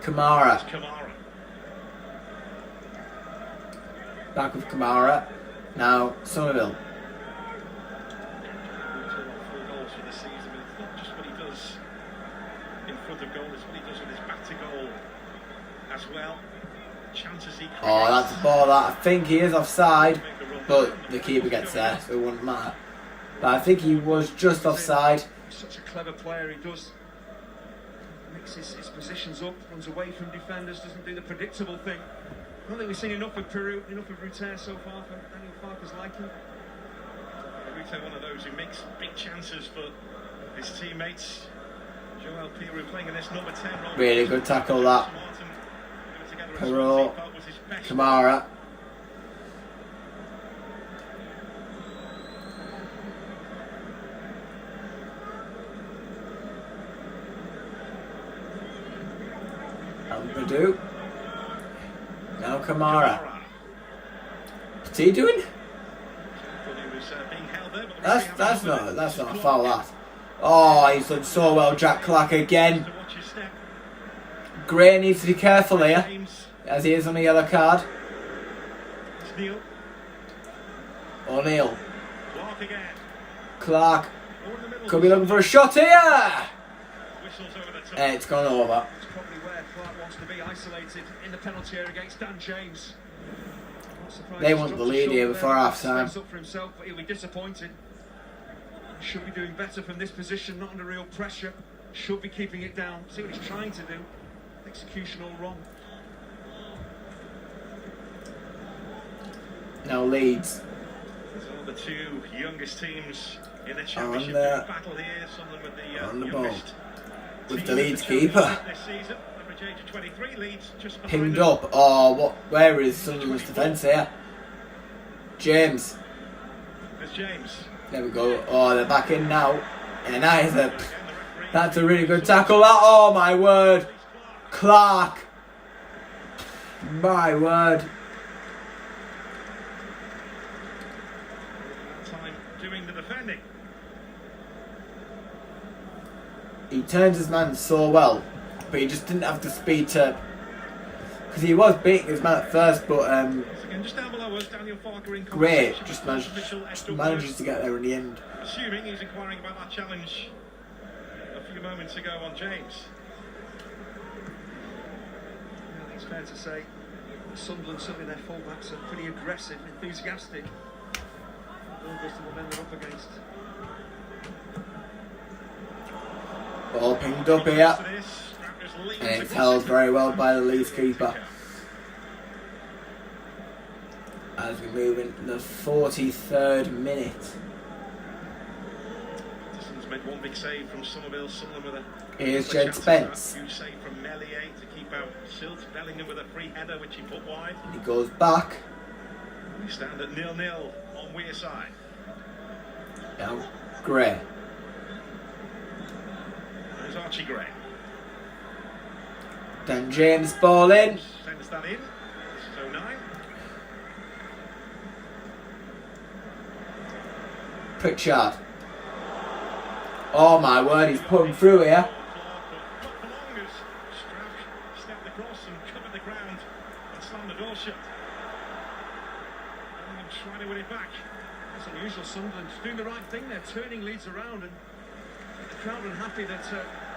Kamara. Kamara. Back with Kamara. Now Somerville. 4 goals for the season, but it's not just what he does in front of goal, it's what he does with his back to goal as well. Chances he creates. Oh, that's a ball that I think he is offside, but the keeper gets there, so it wouldn't matter. But I think he was just offside. He's such a clever player, he does. Mixes his positions up, runs away from defenders, doesn't do the predictable thing. I don't think we've seen enough of Peru, enough of Ruter so far for Daniel Farke's liking. Ruto, one of those who makes big chances for his teammates. Joel Peru playing in this number 10 role. Really good tackle that. Peru, Kamara. going to do. Now Kamara. What's he doing? That's not a foul, that. Oh, he's done so well, Jack Clark again. Gray needs to be careful here, as he is on a yellow card. O'Neill. Clark could be looking for a shot here. It's gone over. It's probably where Clark wants to be, isolated in the penalty area against Dan James. They want the lead here before half time. Up for himself, but he'll be disappointed. Should be doing better from this position, not under real pressure. Should be keeping it down. See what he's trying to do. Execution all wrong. Now Leeds. The two youngest teams in the championship battle here. Sunderland with the on the ball. youngest With the Leeds keeper. This season, average age of 23, Leeds just Pinged up. Oh, what? Where is Sunderland's defence here? James. There's James. There we go. Oh, they're back in now. And that's a really good tackle. Oh my word. Clark. My word. Time doing the defending. He turns his man so well, but he just didn't have the speed to. Because he was beating his man at first, but Just down below us, Daniel Farker in Gray just manages to get there in the end. Assuming he's inquiring about that challenge a few moments ago on James. I think it's fair to say Sunderland, certainly their fullbacks, are pretty aggressive, enthusiastic. All goes to the men they're up against. Ball pinged up here, and it's held very well by the Leeds keeper. As we move into the 43rd minute. Distance made one big save from Somerville. Sunderland with a Here's Jed Spence. huge save from Melier to keep out Silt. Bellingham with a free header which he put wide. He goes back. We stand at 0-0 on Weir side. Now Gray. There's Archie Gray. Dan James ball in. Sends that in. This is 09. Pritchard. Oh my word, he's putting through here. Stepped across and covered the ground and slammed the door shut. And trying to win it back. That's unusual. Sunderland doing the right thing there, turning Leeds around, and the crowd are unhappy that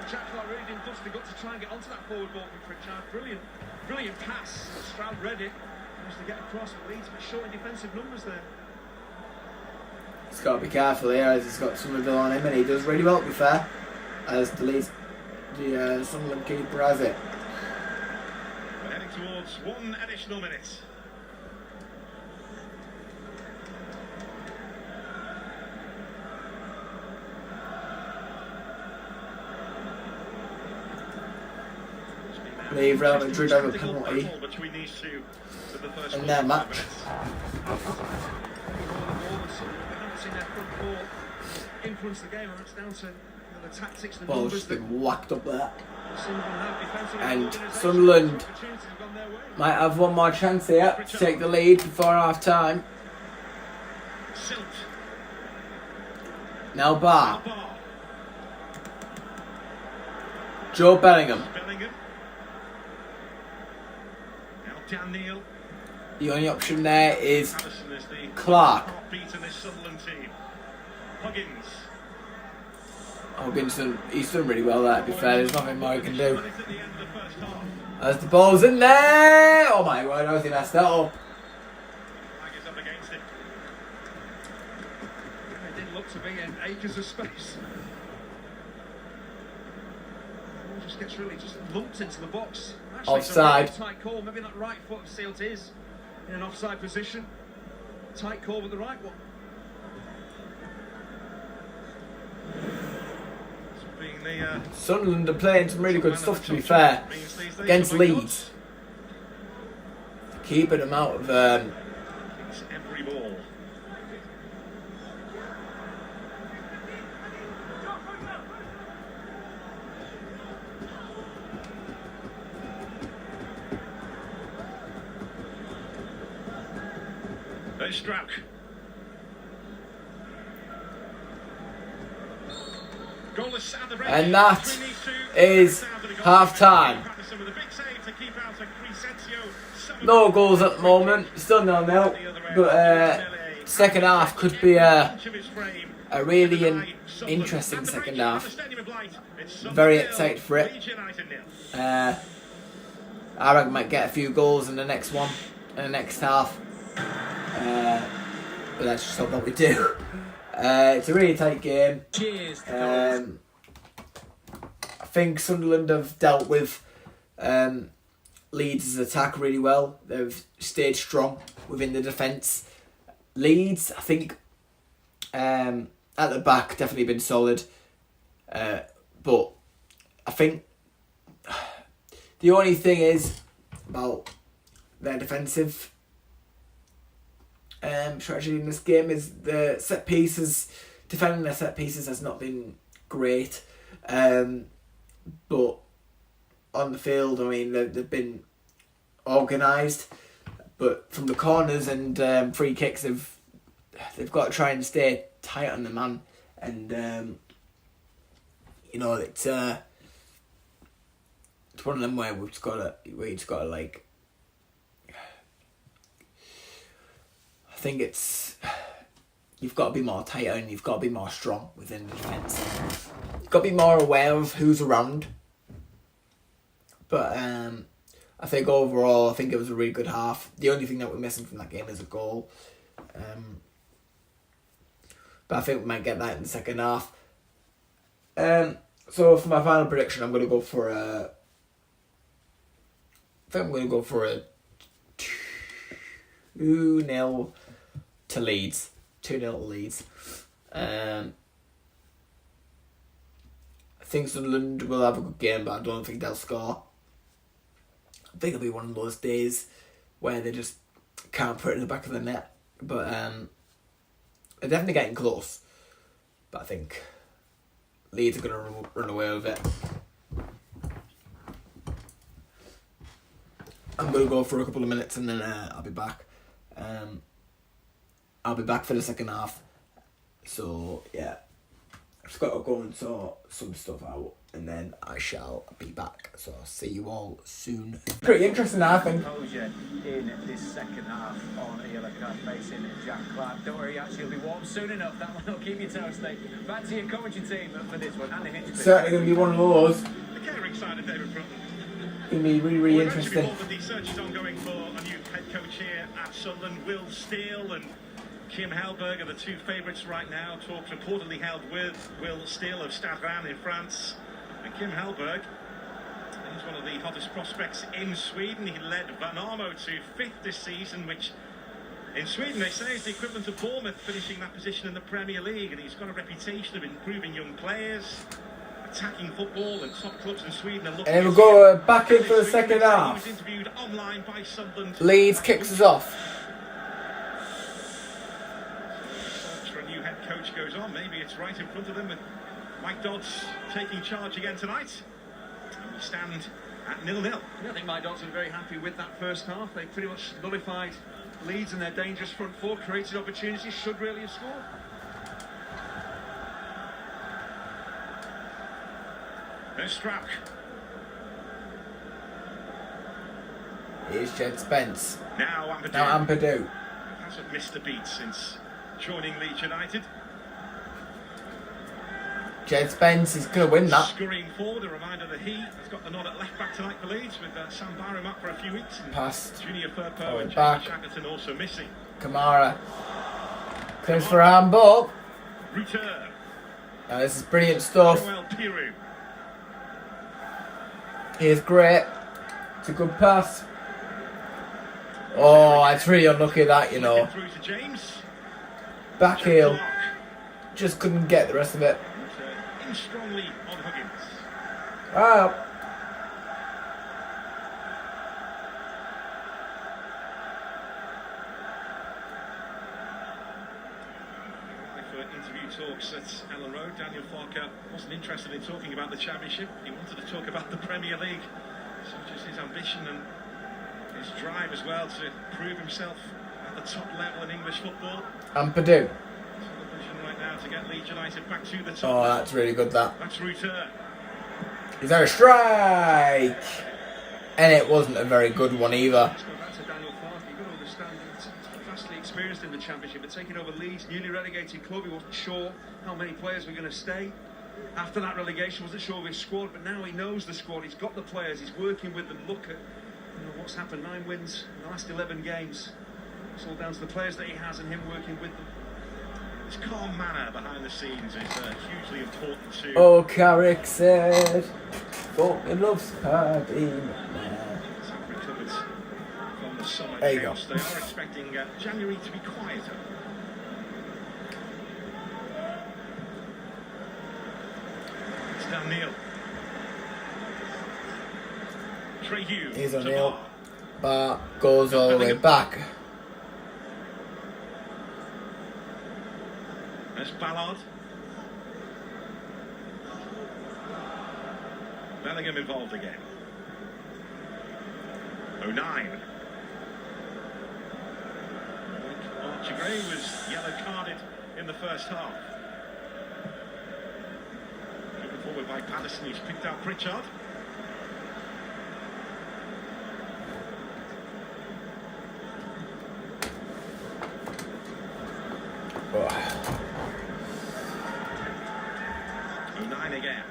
Jack Clark really didn't bust the gut to try and get onto that forward ball from Pritchard. Brilliant pass. Stroud read it. Managed to get across, but Leeds a bit short in defensive numbers there. He's got to be careful here as he's got Somerville on him, and he does really well, to be fair, as the Sunderland keeper has it. We're heading towards one additional minute. I believe Real Madrid have a penalty in their match. Influence the game, and it's down to the tactics, the Ball's numbers just that been whacked up there. Sunderland have defensively. And Sunderland might have one more chance here to take the lead before half time. Now Bar. Joe Bellingham. Now Dan Neil. The only option there is Clark. Hugginson, he's done really well there, to be fair. There's nothing more he can do. As the ball's in there! Oh my word, how has he messed that up? It didn't look to be in acres of space. Ball just gets really lumped into the box. Actually, Offside. It's a really tight call. Maybe that right foot of Sealt is in an offside position. Tight call with the right one. Sunderland are playing some really good stuff, to be fair, against Leeds. Keeping them out of every ball. Strauch. And that is half time. No goals at the moment, still 0-0, but second half could be a really interesting second half. Very excited for it. I reckon might get a few goals in the next one, in the next half. But that's just what we do. It's a really tight game. Cheers. I think Sunderland have dealt with Leeds' attack really well. They've stayed strong within the defence. Leeds, I think, at the back, definitely been solid. But I think the only thing is about their defensive strategy in this game is the set pieces. Defending their set pieces has not been great. But on the field, I mean, they've been organised. But from the corners and free kicks, they've got to try and stay tight on the man. And you know, it's one of them where you just gotta like. I think you've got to be more tighter and you've got to be more strong within the defence. You've got to be more aware of who's around. But I think overall, I think it was a really good half. The only thing that we're missing from that game is a goal. But I think we might get that in the second half. So for my final prediction, I'm going to go for a 2-0 to Leeds. 2-0 to Leeds. I think Sunderland will have a good game, but I don't think they'll score. I think it'll be one of those days where they just can't put it in the back of the net. But they're definitely getting close. But I think Leeds are going to run away with it. I'm going to go for a couple of minutes and then I'll be back. I'll be back for the second half. So, yeah. I've just got to go and sort some stuff out and then I shall be back. So, I'll see you all soon. Pretty interesting, I think. Composure in this second half on a yellow card facing Jack Clark. Don't worry, actually, you'll be warm soon enough. That one will keep you toasty. Back to your commentary team for this one. Andy Hitchcock. Certainly going to be one of those. The caring side of David Front. Going to be really, really interesting. The search is ongoing for a new head coach here at Sunderland. Will Steele and Kim Hellberg are the two favourites right now. Talks reportedly held with Will Steele of Stade Rennes in France. And Kim Hellberg, he's one of the hottest prospects in Sweden. He led Van Armo to 5th this season, which in Sweden they say is the equivalent of Bournemouth finishing that position in the Premier League. And he's got a reputation of improving young players, attacking football, and top clubs in Sweden are looking. And we'll go back in for the second half. Leeds kicks us off. Search for a new head coach goes on. Maybe it's right in front of them with Mike Dodds taking charge again tonight. And we stand at 0-0. I think Mike Dodds was very happy with that first half. They pretty much nullified Leeds and their dangerous front four, created opportunities, should really have scored. There's Strauch. Here's Jed Spence. Now Ampadu. Hasn't missed a beat since joining Leeds United. Jed Spence is going to win that. Scurrying forward, a reminder that he has got the nod at left back tonight for Leeds with Sam Barham up for a few weeks. Past. Junior Firpo and back. Jamie Shackleton also missing. Kamara. Close for a handball. Ruter. This is brilliant stuff. Joel Piru. Here's great. It's a good pass. Oh, it's really unlucky that, you know. Through to James. Back heel. Just couldn't get the rest of it. In strongly on Huggins. Ah. For interview talks at Ellen Road, Daniel Farker wasn't interested in talking about the Championship. He wanted to talk about the Premier League, such as his ambition and his drive as well to prove himself at the top level in English football. And Purdue. Television right now to get Leeds United back to the top. Oh, that's really good, that. That's Ruter. Is there a strike? And it wasn't a very good one either. Let's go back to Daniel Clark. You've got to understand he's vastly experienced in the Championship, but taking over Leeds, newly relegated club, he wasn't sure how many players were going to stay. After that relegation, wasn't sure of his squad, but now he knows the squad. He's got the players. He's working with them. Look at what's happened. 9 wins in the last 11 games. It's all down to the players that he has and him working with them. His calm manner behind the scenes is hugely important too. Oh, Carrick said, fucking loves Paddy. Recovered from the summer There you chaos. go. They are expecting January to be quieter. It's Dan Neil. Trey Hughes. He's on to Neil. Bar. But goes all the way back. There's Ballard. Bellingham involved again. 09. Archie Gray was yellow carded in the first half. Driven forward by Patterson, who's picked out Pritchard. Oh. 09 again.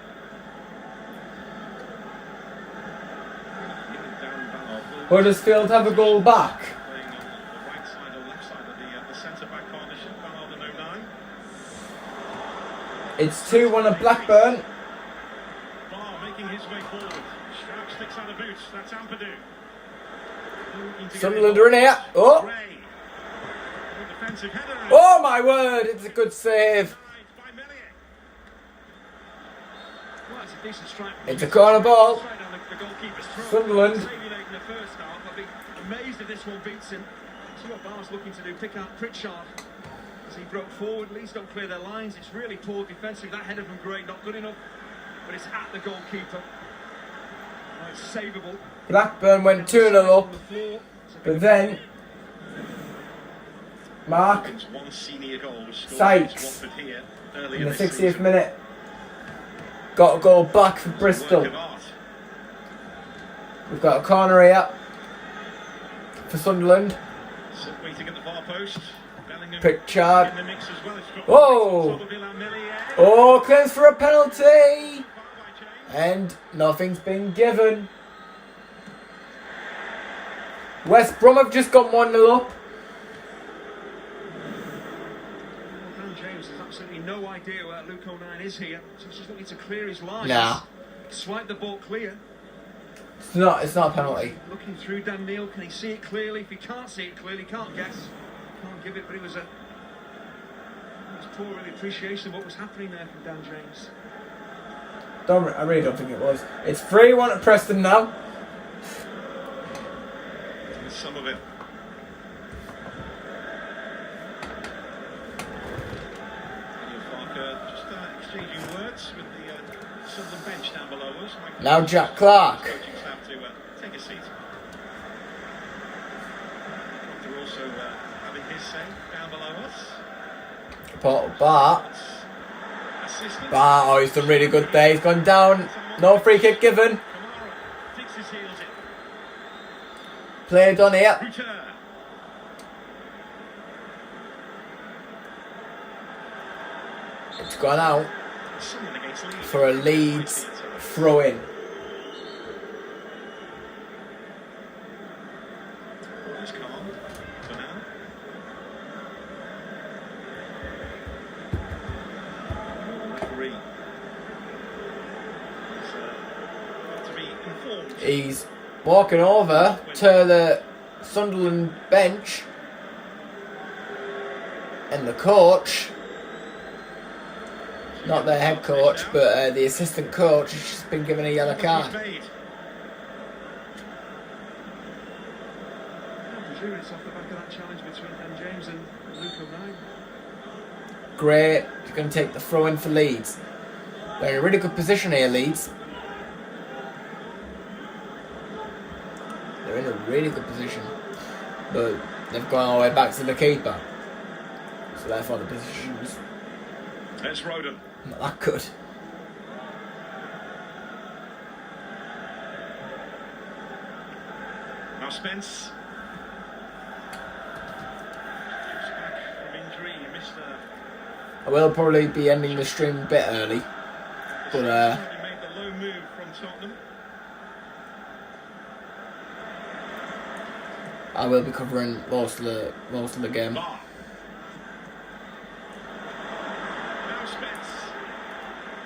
Huddersfield have a goal back. Playing on the right side or left side of the centre-back partnership, Ballard and 09. It's 2-1 at Blackburn. Barr making his way forward. Stroud sticks out of boots. That's Ampadu. Sunderland are in here. Oh. Gray. Defensive header. Oh my word, it's a good save. By Melier. Well, it's a decent strike. It's a corner ball. Straight down the goalkeeper's throat. Sunderland. Saving late in the first half. I'd be amazed if this one beats him. See what Barr's looking to do. Pick out Pritchard. As he broke forward, Leeds don't clear their lines. It's really poor defensive. That header from Gray, not good enough. But it's at the goalkeeper. Oh, it's savable. Blackburn went 2-0 up. But then Mark One senior goal was scored Sykes against Watford here earlier in the this 60th season. minute got a goal back for Work Bristol. of art. We've got a corner here for Sunderland. So waiting at the far post. Bellingham Pritchard. in the mix as well. It's got Oh! Oh, clears for a penalty. And nothing's been given. West Brom have just got 1-0 up. Dan James has absolutely no idea where Luke O'Nien is here. So he's just looking to clear his lines. Nah. Swipe the ball clear. It's not a penalty. Looking through Dan Neil, can he see it clearly? If he can't see it clearly, can't guess. Can't give it, but it was poor really appreciation of what was happening there from Dan James. I really don't think it was. It's 3-1 at Preston now. Some of it. Daniel Farker just exchanging words with the Sunderland bench down below us. Now Jack Clark. Coaching staff to take a seat. They're also having his say down below us. Bart. Assistant. Oh, he's done really good there. He's gone down. No free kick given. Kamara digs his heels in. Played on here. Ruter. It's gone out Someone against Leeds. for a Leeds throw in. Always calm for now. Referee has got to be informed. He's walking over to the Sunderland bench. And the coach, not their head coach, but the assistant coach, has just been given a yellow card. I'm presuming it's off the back of that challenge between Dan James and Luke O'Nien. Great. He's going to take the throw in for Leeds. They're in a really good position here, Leeds. They're in a really good position. But they've gone all the way back to the keeper. So therefore the position's It's Roden. not that good. Now Spence. Just back from injury. He missed I will probably be ending the stream a bit early. But he made the low move from Tottenham. I will be covering most of the game. Bar. Now Spence.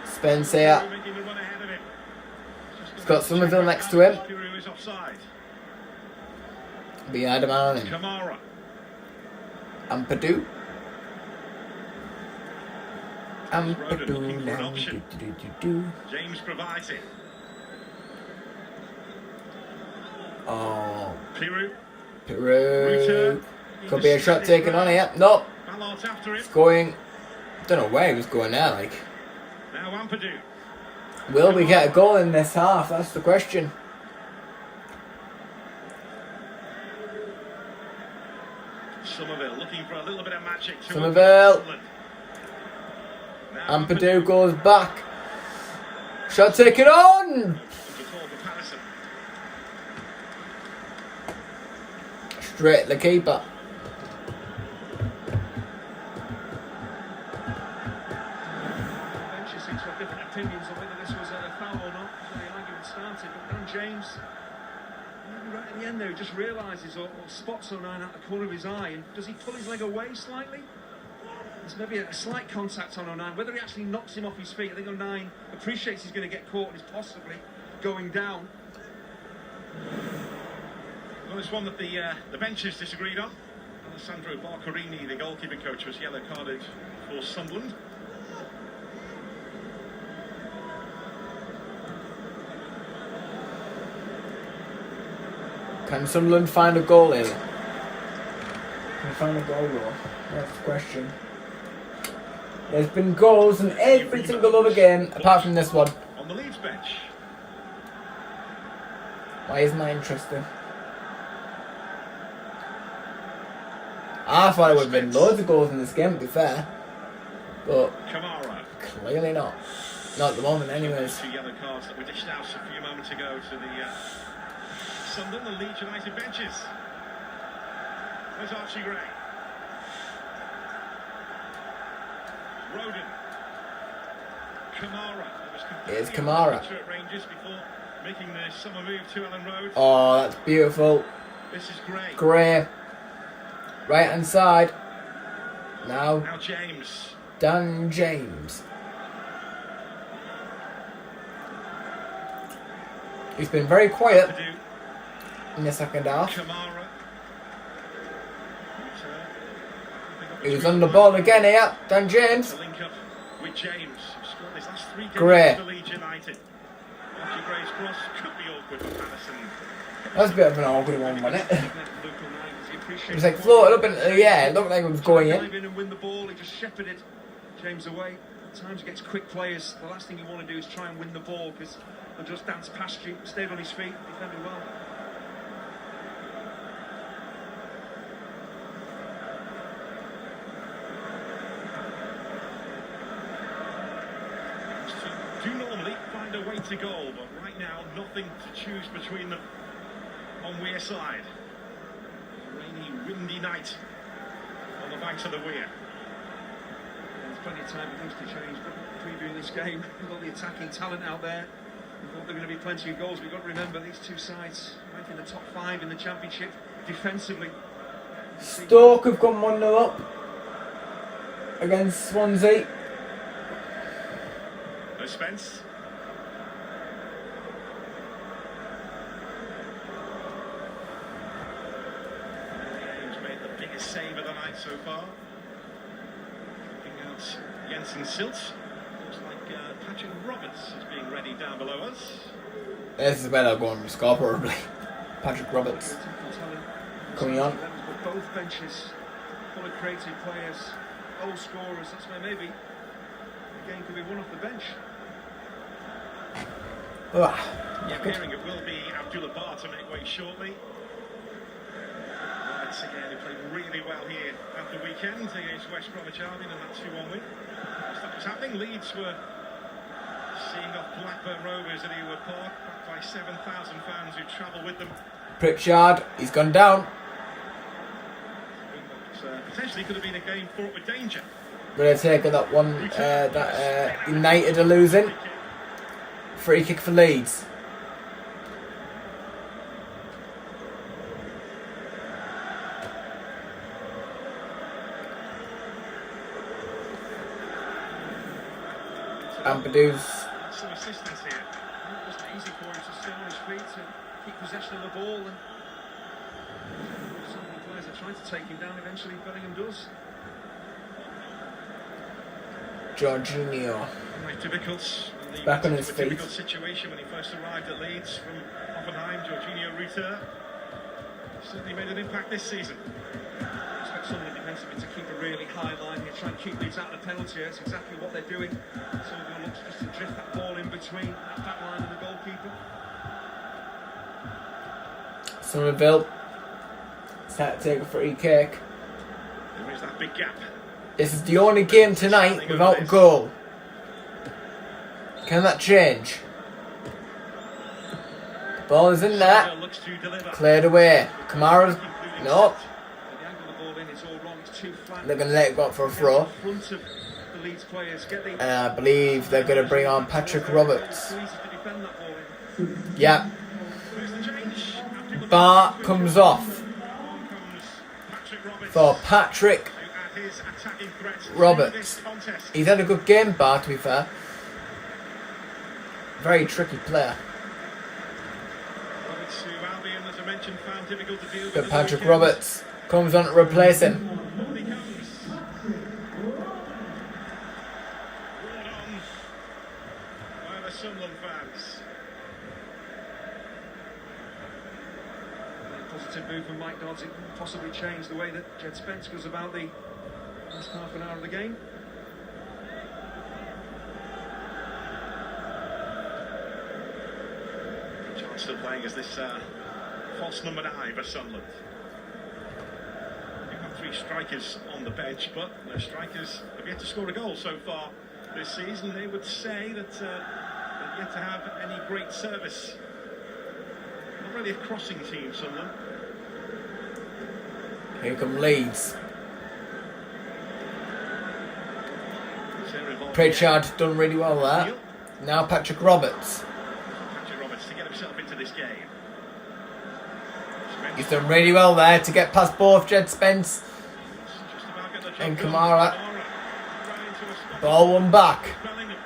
Spence here. Making the run ahead of him. He's got Somerville next to him. Giroud is offside. Behind him on him. Kamara. Ampadu. Roden Ampadu looking for an now. option. Do. James provides it. Oh, Giroud. Peru. Could be a shot taken on here. Nope. Ballard after him. It's going. Don't know where he was going now. Like, Now Ampadu. will we get a goal in this half? That's the question. Somerville looking for a little bit of magic. Somerville. Ampadu goes back. Shot taken on. Straight the keeper. Benches seem to have different opinions on whether this was a foul or not. The argument started, but Dan James, maybe right at the end there, he just realises or spots 09 out the corner of his eye, and does he pull his leg away slightly? There's maybe a slight contact on 09. Whether he actually knocks him off his feet, I think 09 appreciates he's going to get caught and is possibly going down. Well, it's one that the benches disagreed on. Alessandro Barcarini, the goalkeeping coach, was yellow carded for Sunderland. Can Sunderland find a goal here? Can they find a goal though? That's the question. There's been goals in every single other game apart from this one. On the Leeds bench. Why isn't that interesting? I thought there would have been loads of goals in this game, to be fair. But Kamara. clearly not. Not at the moment, anyways. Two yellow cards that were dished out a few moments ago to the Sunderland, the Leeds United benches. There's Archie Gray. Roden. Kamara. Here's Kamara. At Rangers before making the summer move to Ellen Road. Oh, that's beautiful. This is Gray. Gray. Right hand side. Now James. Dan James. He's been very quiet in the second half. Kamara. He was on the ball again here. Dan James. To link up with James. Scored his last 3 games Gray. for Leeds United. Archie Gray's cross could be awkward for Patterson. That's a bit of an awkward one, wasn't it? It was like floated up into the air. It looked like it was going in. And win the ball. He just shepherded James away. At times he gets quick players. The last thing you want to do is try and win the ball because they'll just dance past you. Stayed on his feet, defended well. Do normally find a way to goal, but right now nothing to choose between them on Weir side. A rainy, windy night on the banks of the Weir. There's plenty of time for things to change, but previewing this game with all the attacking talent out there, we thought there were going to be plenty of goals. We've got to remember these two sides right in the top 5 in the Championship defensively. Stoke have gone 1-0 up against Swansea. No Spence. James made the biggest save of the night so far. Looking out Jensen Silt. Looks like Patrick Roberts is being ready down below us. This is where they're going to score probably. Patrick Roberts coming on. But both benches full of creative players, goal scorers. That's where maybe the game could be won off the bench. Yeah, hearing it will be Abdullah Bar to make way shortly. Leeds again, who played really well here at the weekend against West Bromwich Albion in that 2-1 win. As that was happening, Leeds were seeing off Blackburn Rovers at Ewood Park, backed by 7,000 fans who travel with them. Pritchard, he's gone down. Potentially could have been a game fraught with danger. Gonna take that one that United are losing. Free kick for Leeds. Ampadou's. Some assistance here. It wasn't easy for him to stay on his feet to keep possession of the ball, and some of the players are trying to take him down. Eventually, Bellingham does. Jorginho. Very difficult. Back on his feet. Difficult situation when he first arrived at Leeds from Hoffenheim. Jorginho Rutter certainly made an impact this season. Expect Sunderland defensively to keep a really high line here, try and keep Leeds out of the penalty area. That's exactly what they're doing. Sunderland looks just to drift that ball in between that back line and the goalkeeper. Somerville. Start to take a free kick. There is that big gap. This is the only game tonight without a goal. Can that change? The ball is in there. Cleared away. Kamara's. Nope. The angle of the ball in is all wrong. It's too flat. They're going to let it go up for a throw. Front of the Leeds players get the. And I believe they're going to bring on Patrick Roberts. It's easy to defend that ball in. Yeah. Who's the change? Bar comes off Comes Patrick Roberts. for Patrick To add his attacking threat to Roberts. this contest. He's had a good game, Bar, to be fair. Very tricky player. Roberts, who Albion, as I mentioned, found difficult to deal with. But at the Patrick weekend. Roberts comes on to replace him. On he comes. Brought on by the Sunderland fans. Positive move from Mike Dodds. It can possibly change the way that Jed Spence goes about the last half an hour of the game. John still playing as this false number 9 for Sunderland. You've got 3 strikers on the bench, but the strikers have yet to score a goal so far this season. They would say that they've yet to have any great service. Not really a crossing team, Sunderland. Here come Leeds. Pritchard done really well there. Now Patrick Roberts. Patrick Roberts to get himself into this game. He's done really well there to get past both Jed Spence Just about get the job and done. Kamara. Ran into a spot. Ball one back. Bellingham.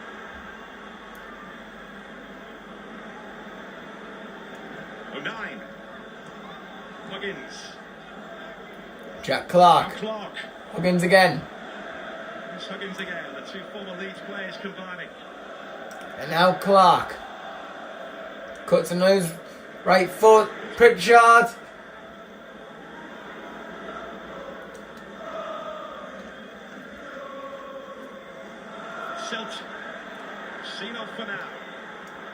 O'Nine. Huggins. Jack Clark. Clark. Huggins again. It's Huggins again. The 2 former Leeds players combining. And now Clark. Cuts on his right foot. Pritchard. Selt. Seen off for now.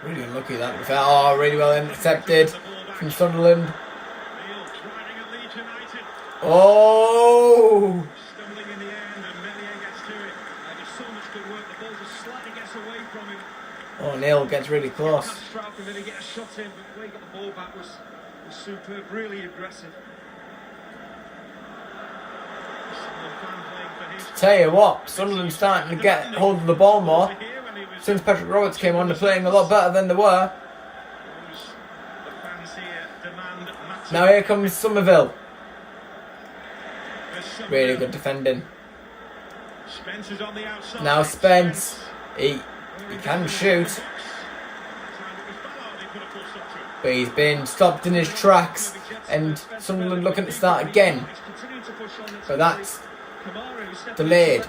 Really unlucky that. Oh, really well intercepted from Sunderland. Neil driving at Leeds United. Oh! Stumbling in the end, and Meslier gets to it. There's so much good work. The ball just slightly gets away from him. Oh, Neil gets really close. Strauch and then get a shot in, but the way he got the ball back was superb, really aggressive. Sunderland fan playing for his Tell you what, Sunderland's starting to get hold of the ball more. Since Patrick Roberts came on, they're playing a lot better than they were. The fans here demand maximum. Now here comes Somerville. There's some Really real- good defending. Spence is on the outside. Now Spence, he can shoot, but he's been stopped in his tracks, and Sunderland looking to start again. But that's delayed.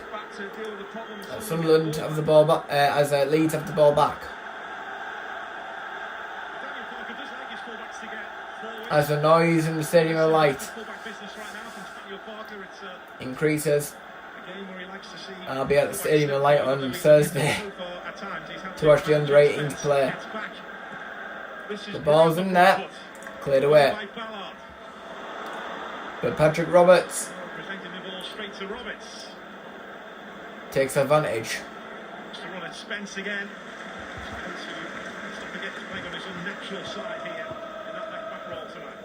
Sunderland have the ball back, as Leeds have the ball back. As the noise in the Stadium of Light increases, and I'll be at the Stadium of Light on Thursday to watch the under-18s play. The ball's in there, cleared away. But Patrick Roberts Presenting the ball straight to Roberts. takes advantage. To run at Spence again. Spence, who, let's not forget, is playing on his unnatural side here in that left-back role tonight.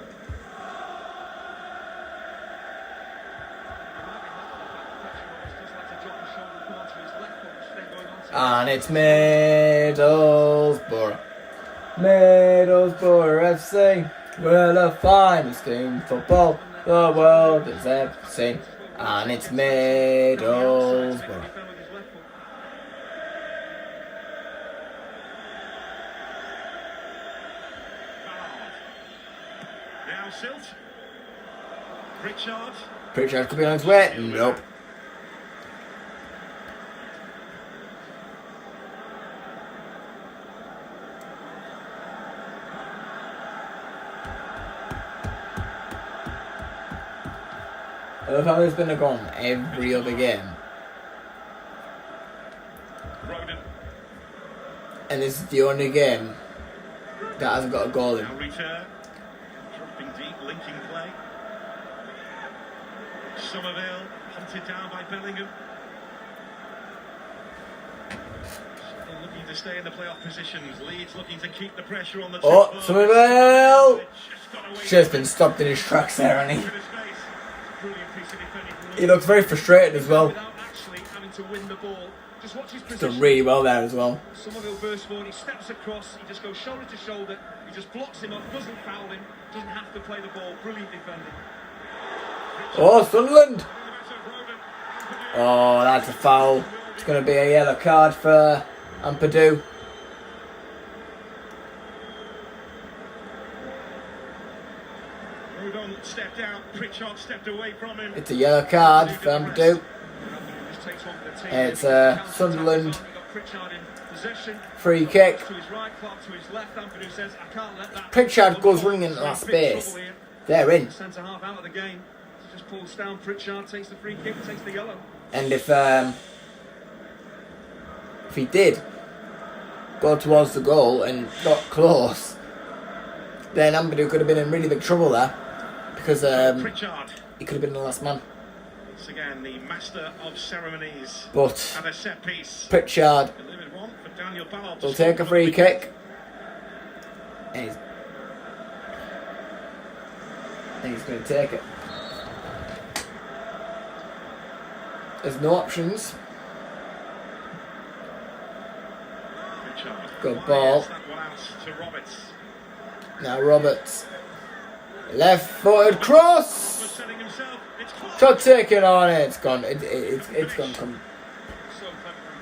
And it's Middlesbrough. Middlesbrough FC. We're the finest team football the world has ever seen. And it's Middlesbrough. Now Silt. Pritchard. Pritchard could be on his way. Nope. I love how there's been a goal every other game. Roden. And this is the only game that hasn't got a goal in. Now return. Dropping deep, linking play. Somerville hunted down by Bellingham. Still looking to stay in the playoff positions. Leeds looking to keep the pressure on the Oh, top. Somerville! Just got away Just been stopped in his tracks there, hasn't he? to his face. Brilliant piece of defending. He looks very frustrated as well. Without actually having to win the ball. Just watch his He's position. done really well there as well. Somerville bursts forward, he steps across, he just goes shoulder to shoulder, he just blocks him up, doesn't foul him, doesn't have to play the ball. Brilliant defending. Oh, Sunderland! Oh, that's a foul. It's going to be a yellow card for Ampadu. Rodon stepped out, Pritchard stepped away from him. It's a yellow card for Ampadu. It's Sunderland free kick. Pritchard goes running into that space. They're in. Centre half out of the game. Just pulls down. Pritchard takes the free kick, takes the yellow. And if he did go towards the goal and got close, then Ampadu could have been in really big trouble there. Because Pritchard. he could have been the last man. Once again, the master of ceremonies. But And a set piece. Pritchard Delivered one for Daniel Ballard. will take a free kick. And he's going to take it. There's no options. Pritchard. Good ball. That one out to Roberts. Now Roberts. Left footed cross. Setting himself. It's close. Shot taken on it. It's gone. It's gone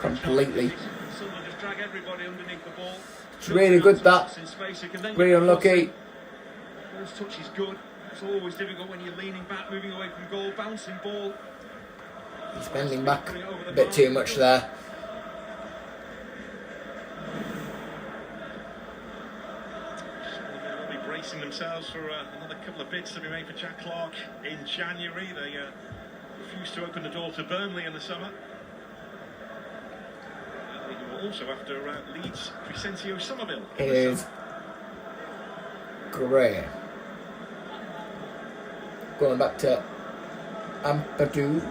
completely. Sunderland just drag everybody underneath the ball. It's really good that. Really unlucky. First touch is good. It's always difficult when you're leaning back, moving away from goal, bouncing ball. He's bending back a bit too much there. They'll be bracing themselves for another couple of bids to be made for Jack Clark in January. They refused to open the door to Burnley in the summer. They were also after Leeds Crescencio Somerville. It is great. Going back to Ampadu.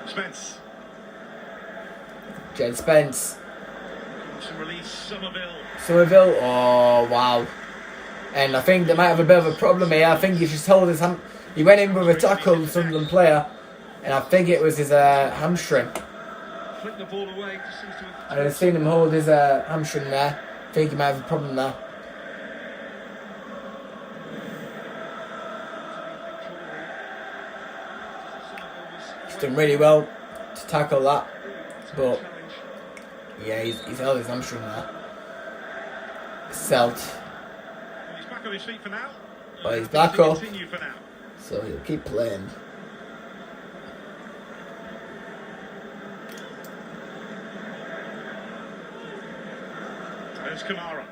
Spence. Jed Spence. To release Somerville. Somerville. Oh, wow. And I think they might have a bit of a problem here. I think he just held his hand. He went in with a tackle, Sunderland player. And I think it was his hamstring. Flick the ball away. Just seems to have... I've seen him hold his hamstring there. I think he might have a problem there. He's done really well to tackle that. But yeah, he's held his hamstring there. Selt. He's back on his feet for now. Well, he's back up. Continue for now. So he'll keep playing. There's Kamara.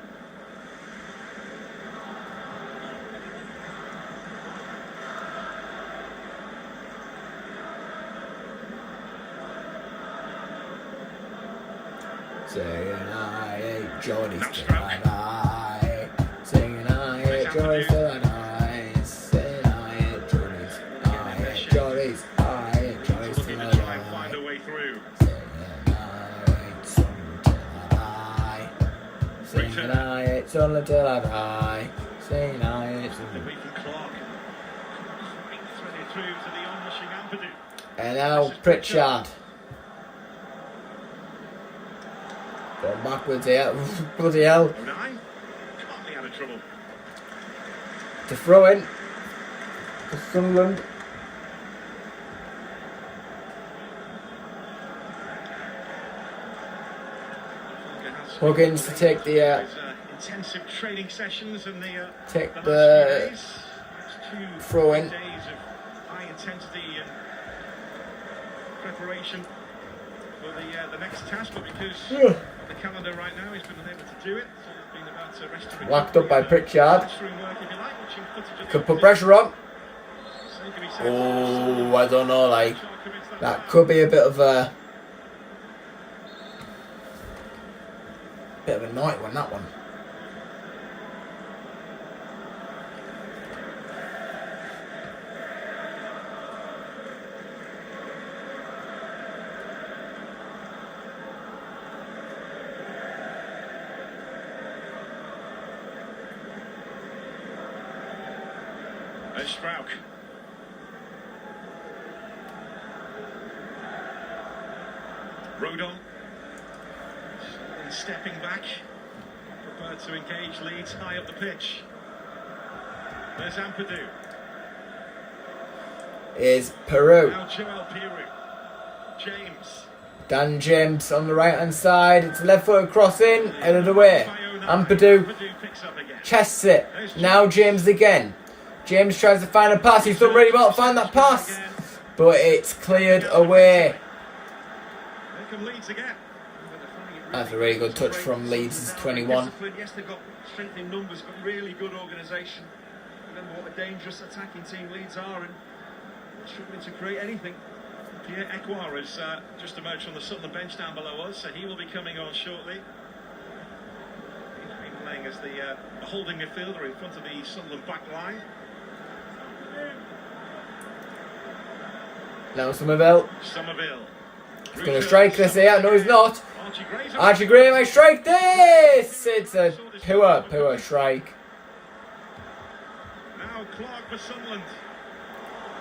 Saying I hate Johnny till I die. Saying I hate Johnny till I die. Singing I, it's all until I die. Singing I, it's all. And now Pritchard. Going backwards here. Bloody hell. Can't be out of trouble. To throw in. To Sunderland. Huggins to take the intensive training sessions and take the throw in. Days of high intensity preparation for the next task, but because the calendar right now he's been unable to do it, so it's been about to rest and Whacked up by Pritchard. Like, could put pressure on. Oh, I don't know, like that could be a bit of a naughty one, that one. Strauch. Rodon. Stepping back. Prepared to engage Leeds high up the pitch. There's Ampadu. Is Peru. Now Joel Peru. James. Dan James on the right hand side. It's a left foot crossing. Out of the way. Ampadu chests it. Now James again. James tries to find a pass. He's done really well to find that pass. But it's cleared away. That's a really good touch from Leeds' 21. Yes, they've got strength in numbers, but really good organisation. Remember what a dangerous attacking team Leeds are and struggling to create anything. Pierre Ekwar has just emerged from the Sunderland bench down below us, so he will be coming on shortly. He's been playing as the holding midfielder in front of the Sunderland back line. Now Somerville. He's going to strike this here. No, he's not. Archie Gray might strike this. It's a poor strike. Now Clark for Sunderland.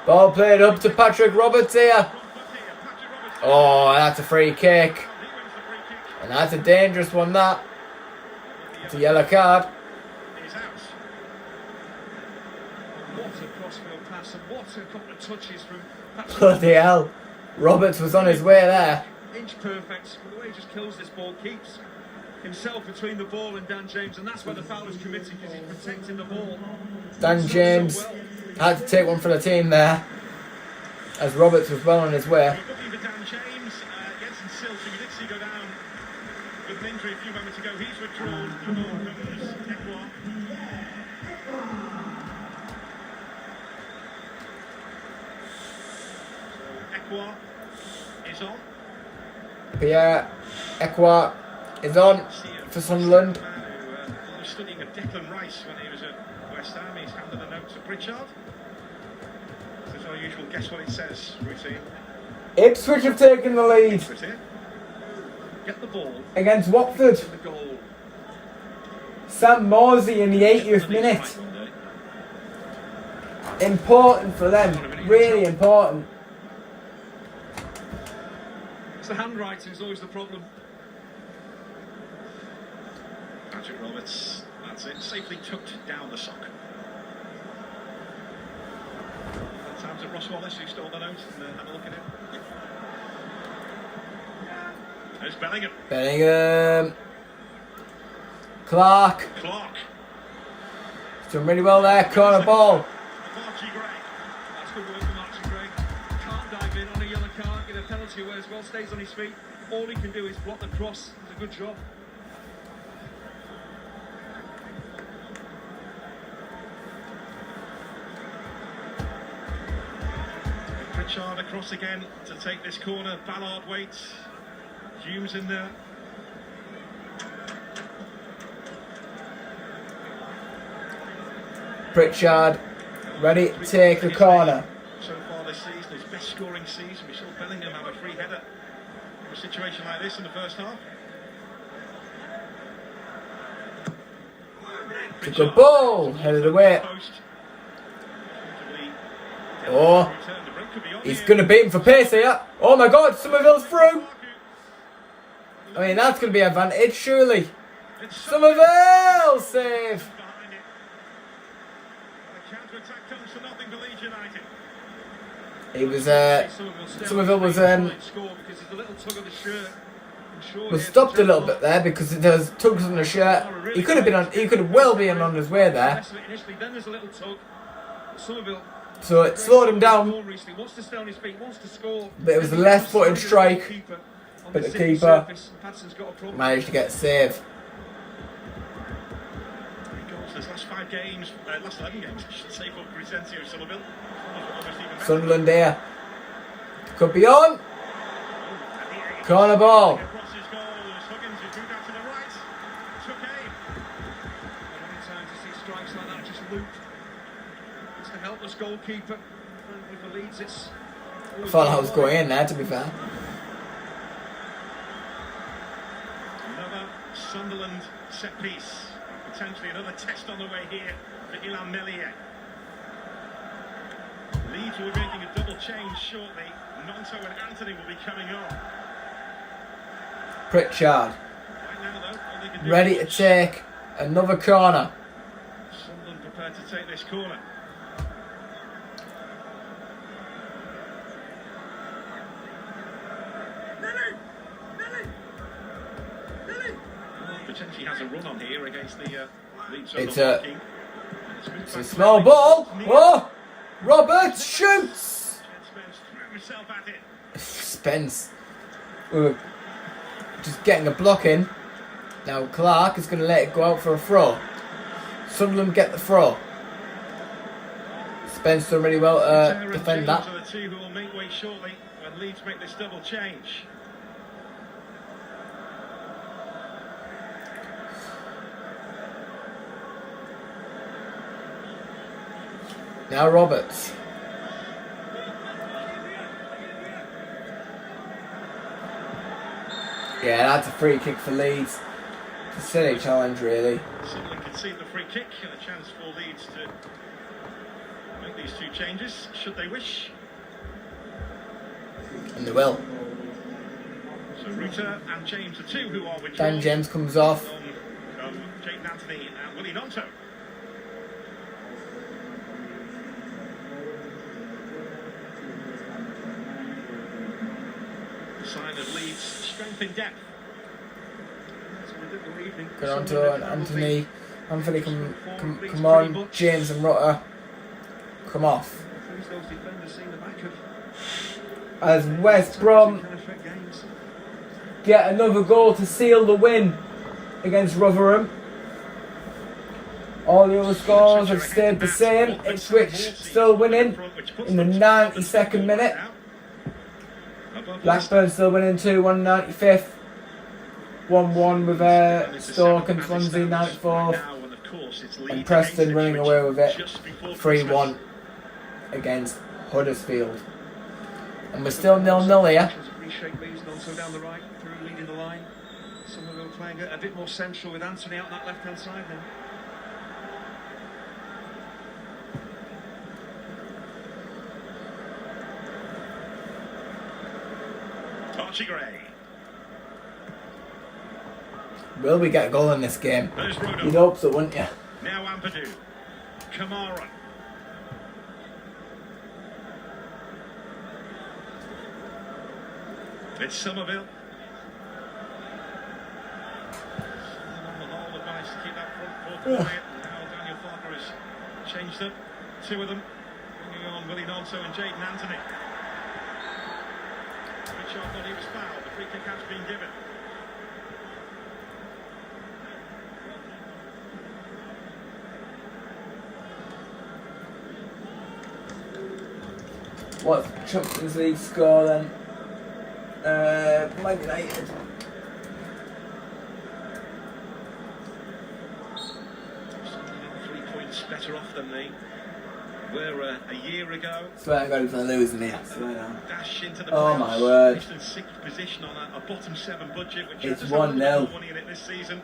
Ball played up to Patrick Roberts here. Oh, that's a free kick. And that's a dangerous one, that. It's a yellow card. What a crossfield pass and what a couple of touches from Patrick. Bloody hell. Roberts was on his way there. Inch perfect. The way he just kills this ball, keeps himself between the ball and Dan James, and that's where the foul is committed because he's protecting the ball. Dan James had to take one for the team there, as Roberts was well on his way. Looking for Dan James, Jensen Silch, who we did see go down with an injury a few moments ago. He's withdrawn. The ball comes Ekwar. Ekwar is on. Pierre Ekwar is on for Sunderland. Was studying of Declan Rice when he was at West Ham. He's handed a note to Pritchard. As our usual, guess what it says, routine. Ipswich have taken the lead Get the ball against Watford. The goal. Sam Morsey in the 80th minute. Important for them. Really important. The handwriting is always the problem. Patrick Roberts, that's it, safely tucked down the sock. That time to Ross Wallace, who stole the note, and have a look at it. There's Bellingham. Clark. He's done really well there. Corner ball. Archie Gray. That's good work from Archie Gray. Can't dive in on a yellow card, get a penalty away as well, stays on his feet. All he can do is block the cross. It's a good job. Pritchard across again to take this corner. Ballard waits. Humes in there. Pritchard ready to take the corner. So far this season, his best scoring season. We saw Bellingham have a free header in a situation like this in the first half. It's a good ball. Headed away. Oh. He's going to beat him for pace here. Oh my God, Somerville's through. I mean, that's going to be advantage, surely. Somerville save. He was, Somerville was stopped a little bit there because there was tugs on the shirt. He could have well been on his way there. So it slowed him down. But it was a left-footed strike. But the keeper managed to get a save. Sunderland there. Could be on. Corner ball. Goalkeeper for Leeds. I thought I was going in there, to be fair. Another Sunderland set piece. Potentially another test on the way here for Ilan Melier. Leeds will be making a double change shortly. Nonto and Anthony will be coming on. Pritchard. Right now, though, all they can do Ready to take another corner. Sunderland prepared to take this corner. Potentially has a run on here against the Leeds. It's a small ball. Oh! Roberts shoots! Spence. Just getting a block in. Now Clark is going to let it go out for a throw. Sunderland get the throw. Spence done really well to defend that. The two who will make way shortly when Leeds make this double change. Now Roberts. Yeah, that's a free kick for Leeds. It's a silly challenge, really. Sunderland concede the free kick and a chance for Leeds to make these two changes, should they wish. And they will. So Ruta and James are two who are withdrawn. Dan James comes off. Jaden Anthony and Willie Nonto. Sign of Leeds' strength in depth. Go on to Anthony. Anthony, come on. James and Rutter, come off. As West Brom get another goal to seal the win against Rotherham. All the other scores have stayed the same. Ipswich still winning in the 92nd minute. Blackburn still winning 2-1 95th. 1-1 with Stoke and Swansea 94th. And Preston running away with it 3-1 against Huddersfield. And we're still 0-0 here. Down the right, through leading the line. Somerville playing a bit more central with Anthony out on that left hand side now. Archie Gray. Will we get a goal in this game? You'd hope so, wouldn't you? Now Ampadu. Kamara. It's Somerville. On the whole, advice to keep that front four quiet. Now Daniel Farker has changed up. Two of them. Bringing on Willie Nonto and Jaden Anthony. Richard thought he was fouled. The free kick has been given. What's Champions League score then? Man United. Better off than they were a year ago. Swear to God if they're losing here. Swear down. Dash into the oh my word. In sixth position on a bottom seven budget, which it's has 1-0. money in it this season.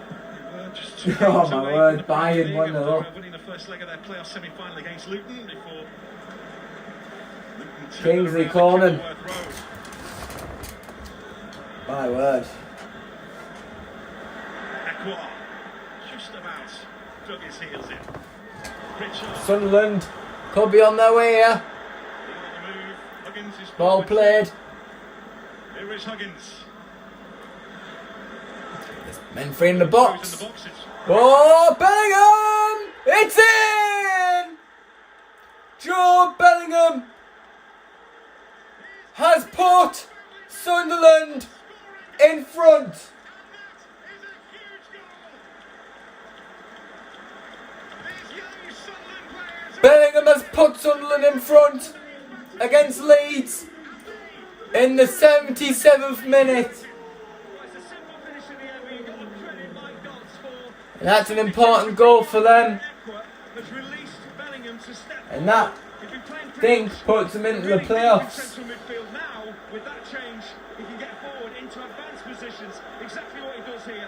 They were Just 2 Oh games my away word, from the Premier Bayern League 1-0 after, up. winning the first leg of their playoff semi-final against Luton before Luton turned Kingsley around at Conan. Kenilworth Road. My word. Ekwar just about dug his heels in. Pritchard Sunderland could be on their way here. on the move. Huggins is Ball forward. played. Here is Huggins. Men free in the Goes box. in the box. It's Oh, Bellingham! It's in! Joe Bellingham has put Sunderland in front. Bellingham has put Sunderland in front against Leeds in the 77th minute. And that's an important goal for them. And that, I think, puts them into the playoffs. Now, with that change, he can get forward into advanced positions. Exactly what he does here.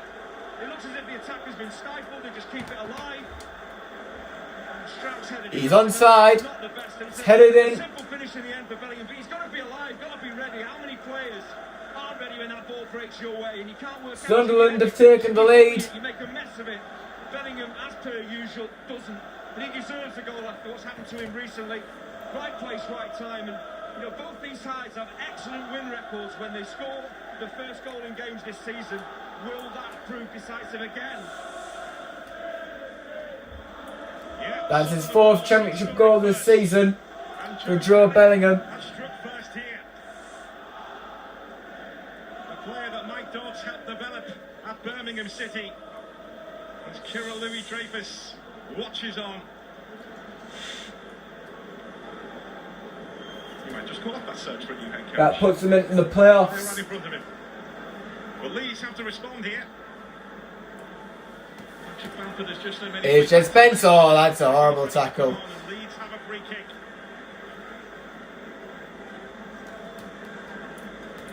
It looks as if the attack has been stifled. They just keep it alive. Strauss headed in. He's onside. Not the best. It's headed in. Simple finish in the end for Bellingham, but he's got to be alive, got to be ready. How many players aren't ready when that ball breaks your way and you can't work out? Sunderland have taken the lead. You make a mess of it. Bellingham, as per usual, doesn't. And he deserves a goal after what's happened to him recently. Right place, right time. And you know, both these sides have excellent win records when they score the first goal in games this season. Will that prove decisive again? That's his 4th championship goal this season for Joe Bellingham. struck first here. A player that Mike Dodds helped develop at Birmingham City. As Kira Louis-Dreyfus watches on. You might just call off that search for a new head coach. That puts them into the They're right playoffs. in front of him. Well, Leeds have to respond here. Patrick Bamford has just limited. It's just Spence. Oh, that's a horrible tackle. Leeds have a free kick.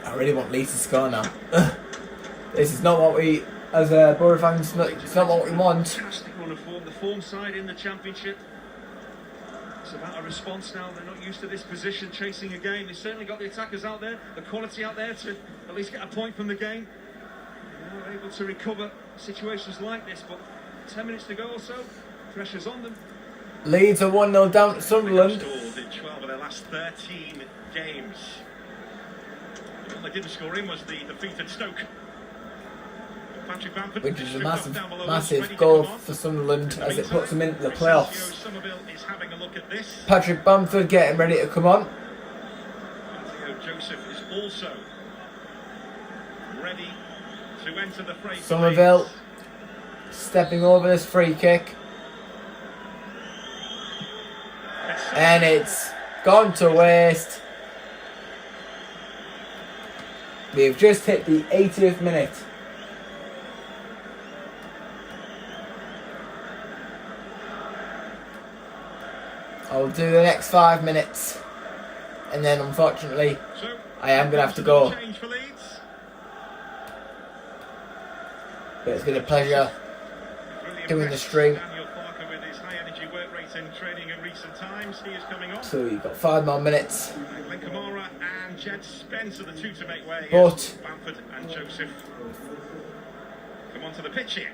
I really want Leeds to score now. This is not what we, as a Borough fans, it's not what we want. Fantastic run of form. The form side in the Championship. It's about a response now. They're not used to this position, chasing a game. They've certainly got the attackers out there, the quality out there to at least get a point from the game. They're able to recover situations like this, but 10 minutes to go or so, pressure's on them. Leeds are 1-0 down to Sunderland. Scored in 12 of their last 13 games. The one they didn't score in was the defeated Stoke. Patrick Bamford, Which is a stripped off down below us, massive ready to goal come on. for Sunderland as it puts them into the Crescencio playoffs. Somerville is having a look at this. Patrick Bamford getting ready to come on. Theo Joseph is also ready to enter the fray. for Somerville Leeds. stepping over this free kick. And it's gone to waste. We've just hit the 80th minute. I'll do the next 5 minutes. And then unfortunately, So, I am going to have to go. change for Leeds. But it's been a pleasure Really doing the impressed stream. Daniel Parker with his high energy work rate in training in recent times. He is coming on. So you've got 5 more minutes. Glenn Kamara and Jed Spence are the two to make way. But- Bamford and Joseph come onto the pitch here.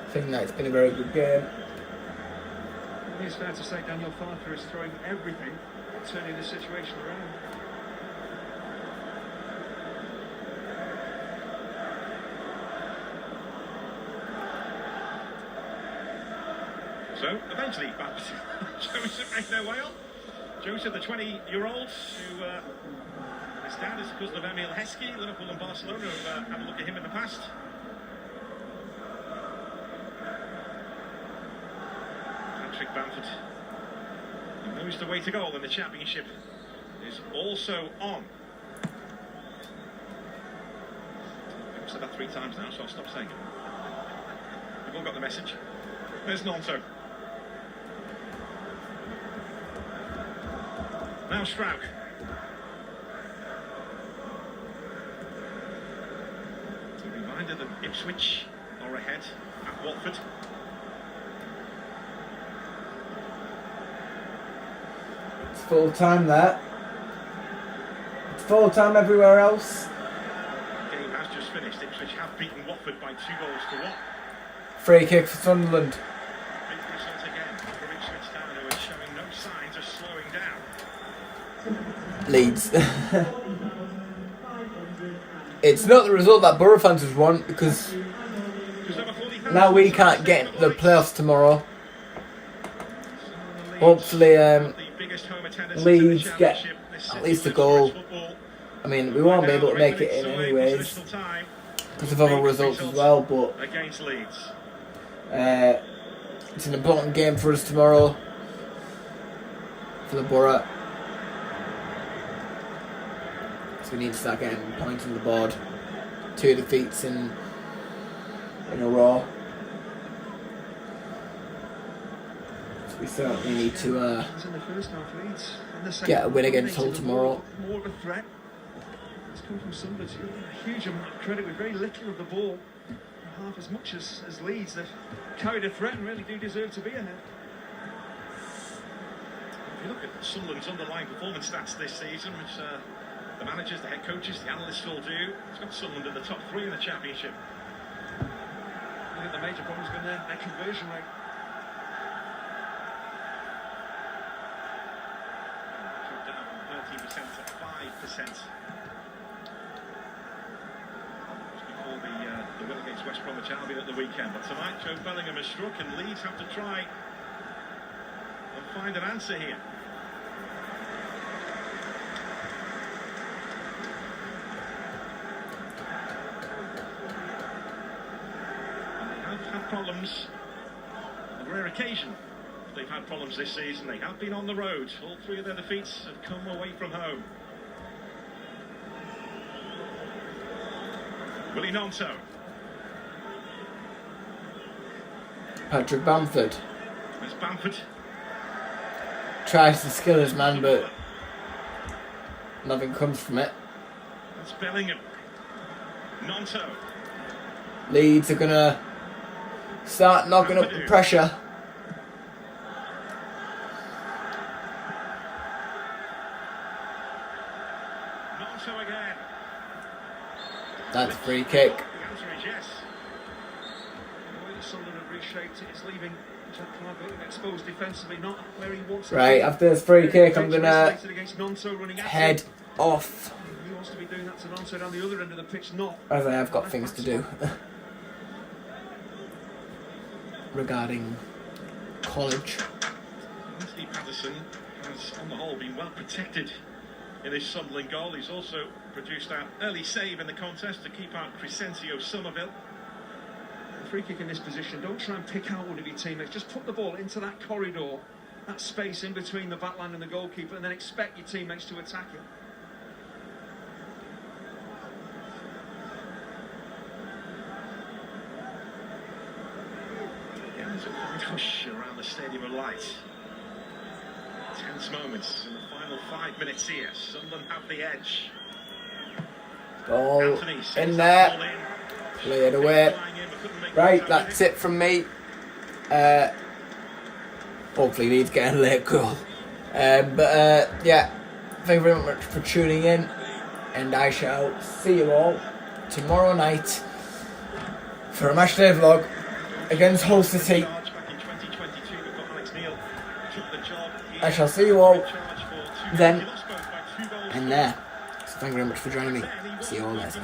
I think that it's been a very good game. It's fair to say Daniel Parker is throwing everything, turning the situation around. So, eventually, Joseph made their way on. Joseph, the 20-year-old, who his dad is the cousin of Emil Heskey. Liverpool and Barcelona have had a look at him in the past. Patrick Bamford, who knows the way to goal in the Championship, is also on. I've said that 3 times now, so I'll stop saying it. You've all got the message. There's Nonto. Now Strauch. reminder that Ipswich are ahead at Watford. It's full time there. It's full time everywhere else. The game has just finished. Ipswich have beaten Watford by 2 goals to 1. Free kick for Sunderland. Big result again for Ipswich Town, who are showing no signs of slowing down. Leeds. It's not the result that Borough fans would want, because now we can't get the playoffs tomorrow. Hopefully Leeds get at least a goal. I mean, we won't be able to make it in anyways because of other results as well, but it's an important game for us tomorrow for the Borough. So we need to start getting points on the board. 2 defeats in a row. So we certainly need to get a win against Hull tomorrow. More of a threat. It's come from Sunderland. A huge amount of credit with very little of the ball. Half as much as Leeds. They've carried a threat and really do deserve to be ahead. If you look at Sunderland's underlying performance stats this season, which the managers, the head coaches, the analysts all do, it's got Sunderland in the top 3 in the Championship. I think the major problem's been their conversion rate. Down from 13% to 5%. Before the win against West Bromwich Albion at the weekend. But tonight, Joe Bellingham has struck, and Leeds have to try and find an answer here. Had problems on rare occasion. They've had problems this season. They have been on the road. All 3 of their defeats have come away from home. Willie Nonto. Patrick Bamford There's Bamford. tries to skill his man, but nothing comes from it. That's Bellingham. Nonto. Leeds are gonna start knocking up the pressure. Nonto again. That's a free kick. The answer is yes. The way that Sunderland have reshaped it, it's leaving Jack Clark exposed defensively, not where he wants to Right, be. after this free kick, I'm gonna Against Nonto running at head him. off, He wants to be doing that to Nonto down the other end of the pitch, not. as I have got things to do regarding college. Anthony Patterson has, on the whole, been well protected in his Sunderland goal. He's also produced that early save in the contest to keep out Crescencio Somerville. A free kick in this position, don't try and pick out one of your teammates, just put the ball into that corridor, that space in between the backline and the goalkeeper, and then expect your teammates to attack it. Yeah, there's a push around the Stadium of Light. Tense moments in the final 5 minutes here. Sunderland have the edge. Goal Anthony in sends there, that ball in. play it away. Right, that's it from me. Hopefully Leeds get a late goal. Yeah, thank you very much for tuning in, and I shall see you all tomorrow night for a matchday vlog against Hull City. I shall see you all then and there. So thank you very much for joining me. See you all later.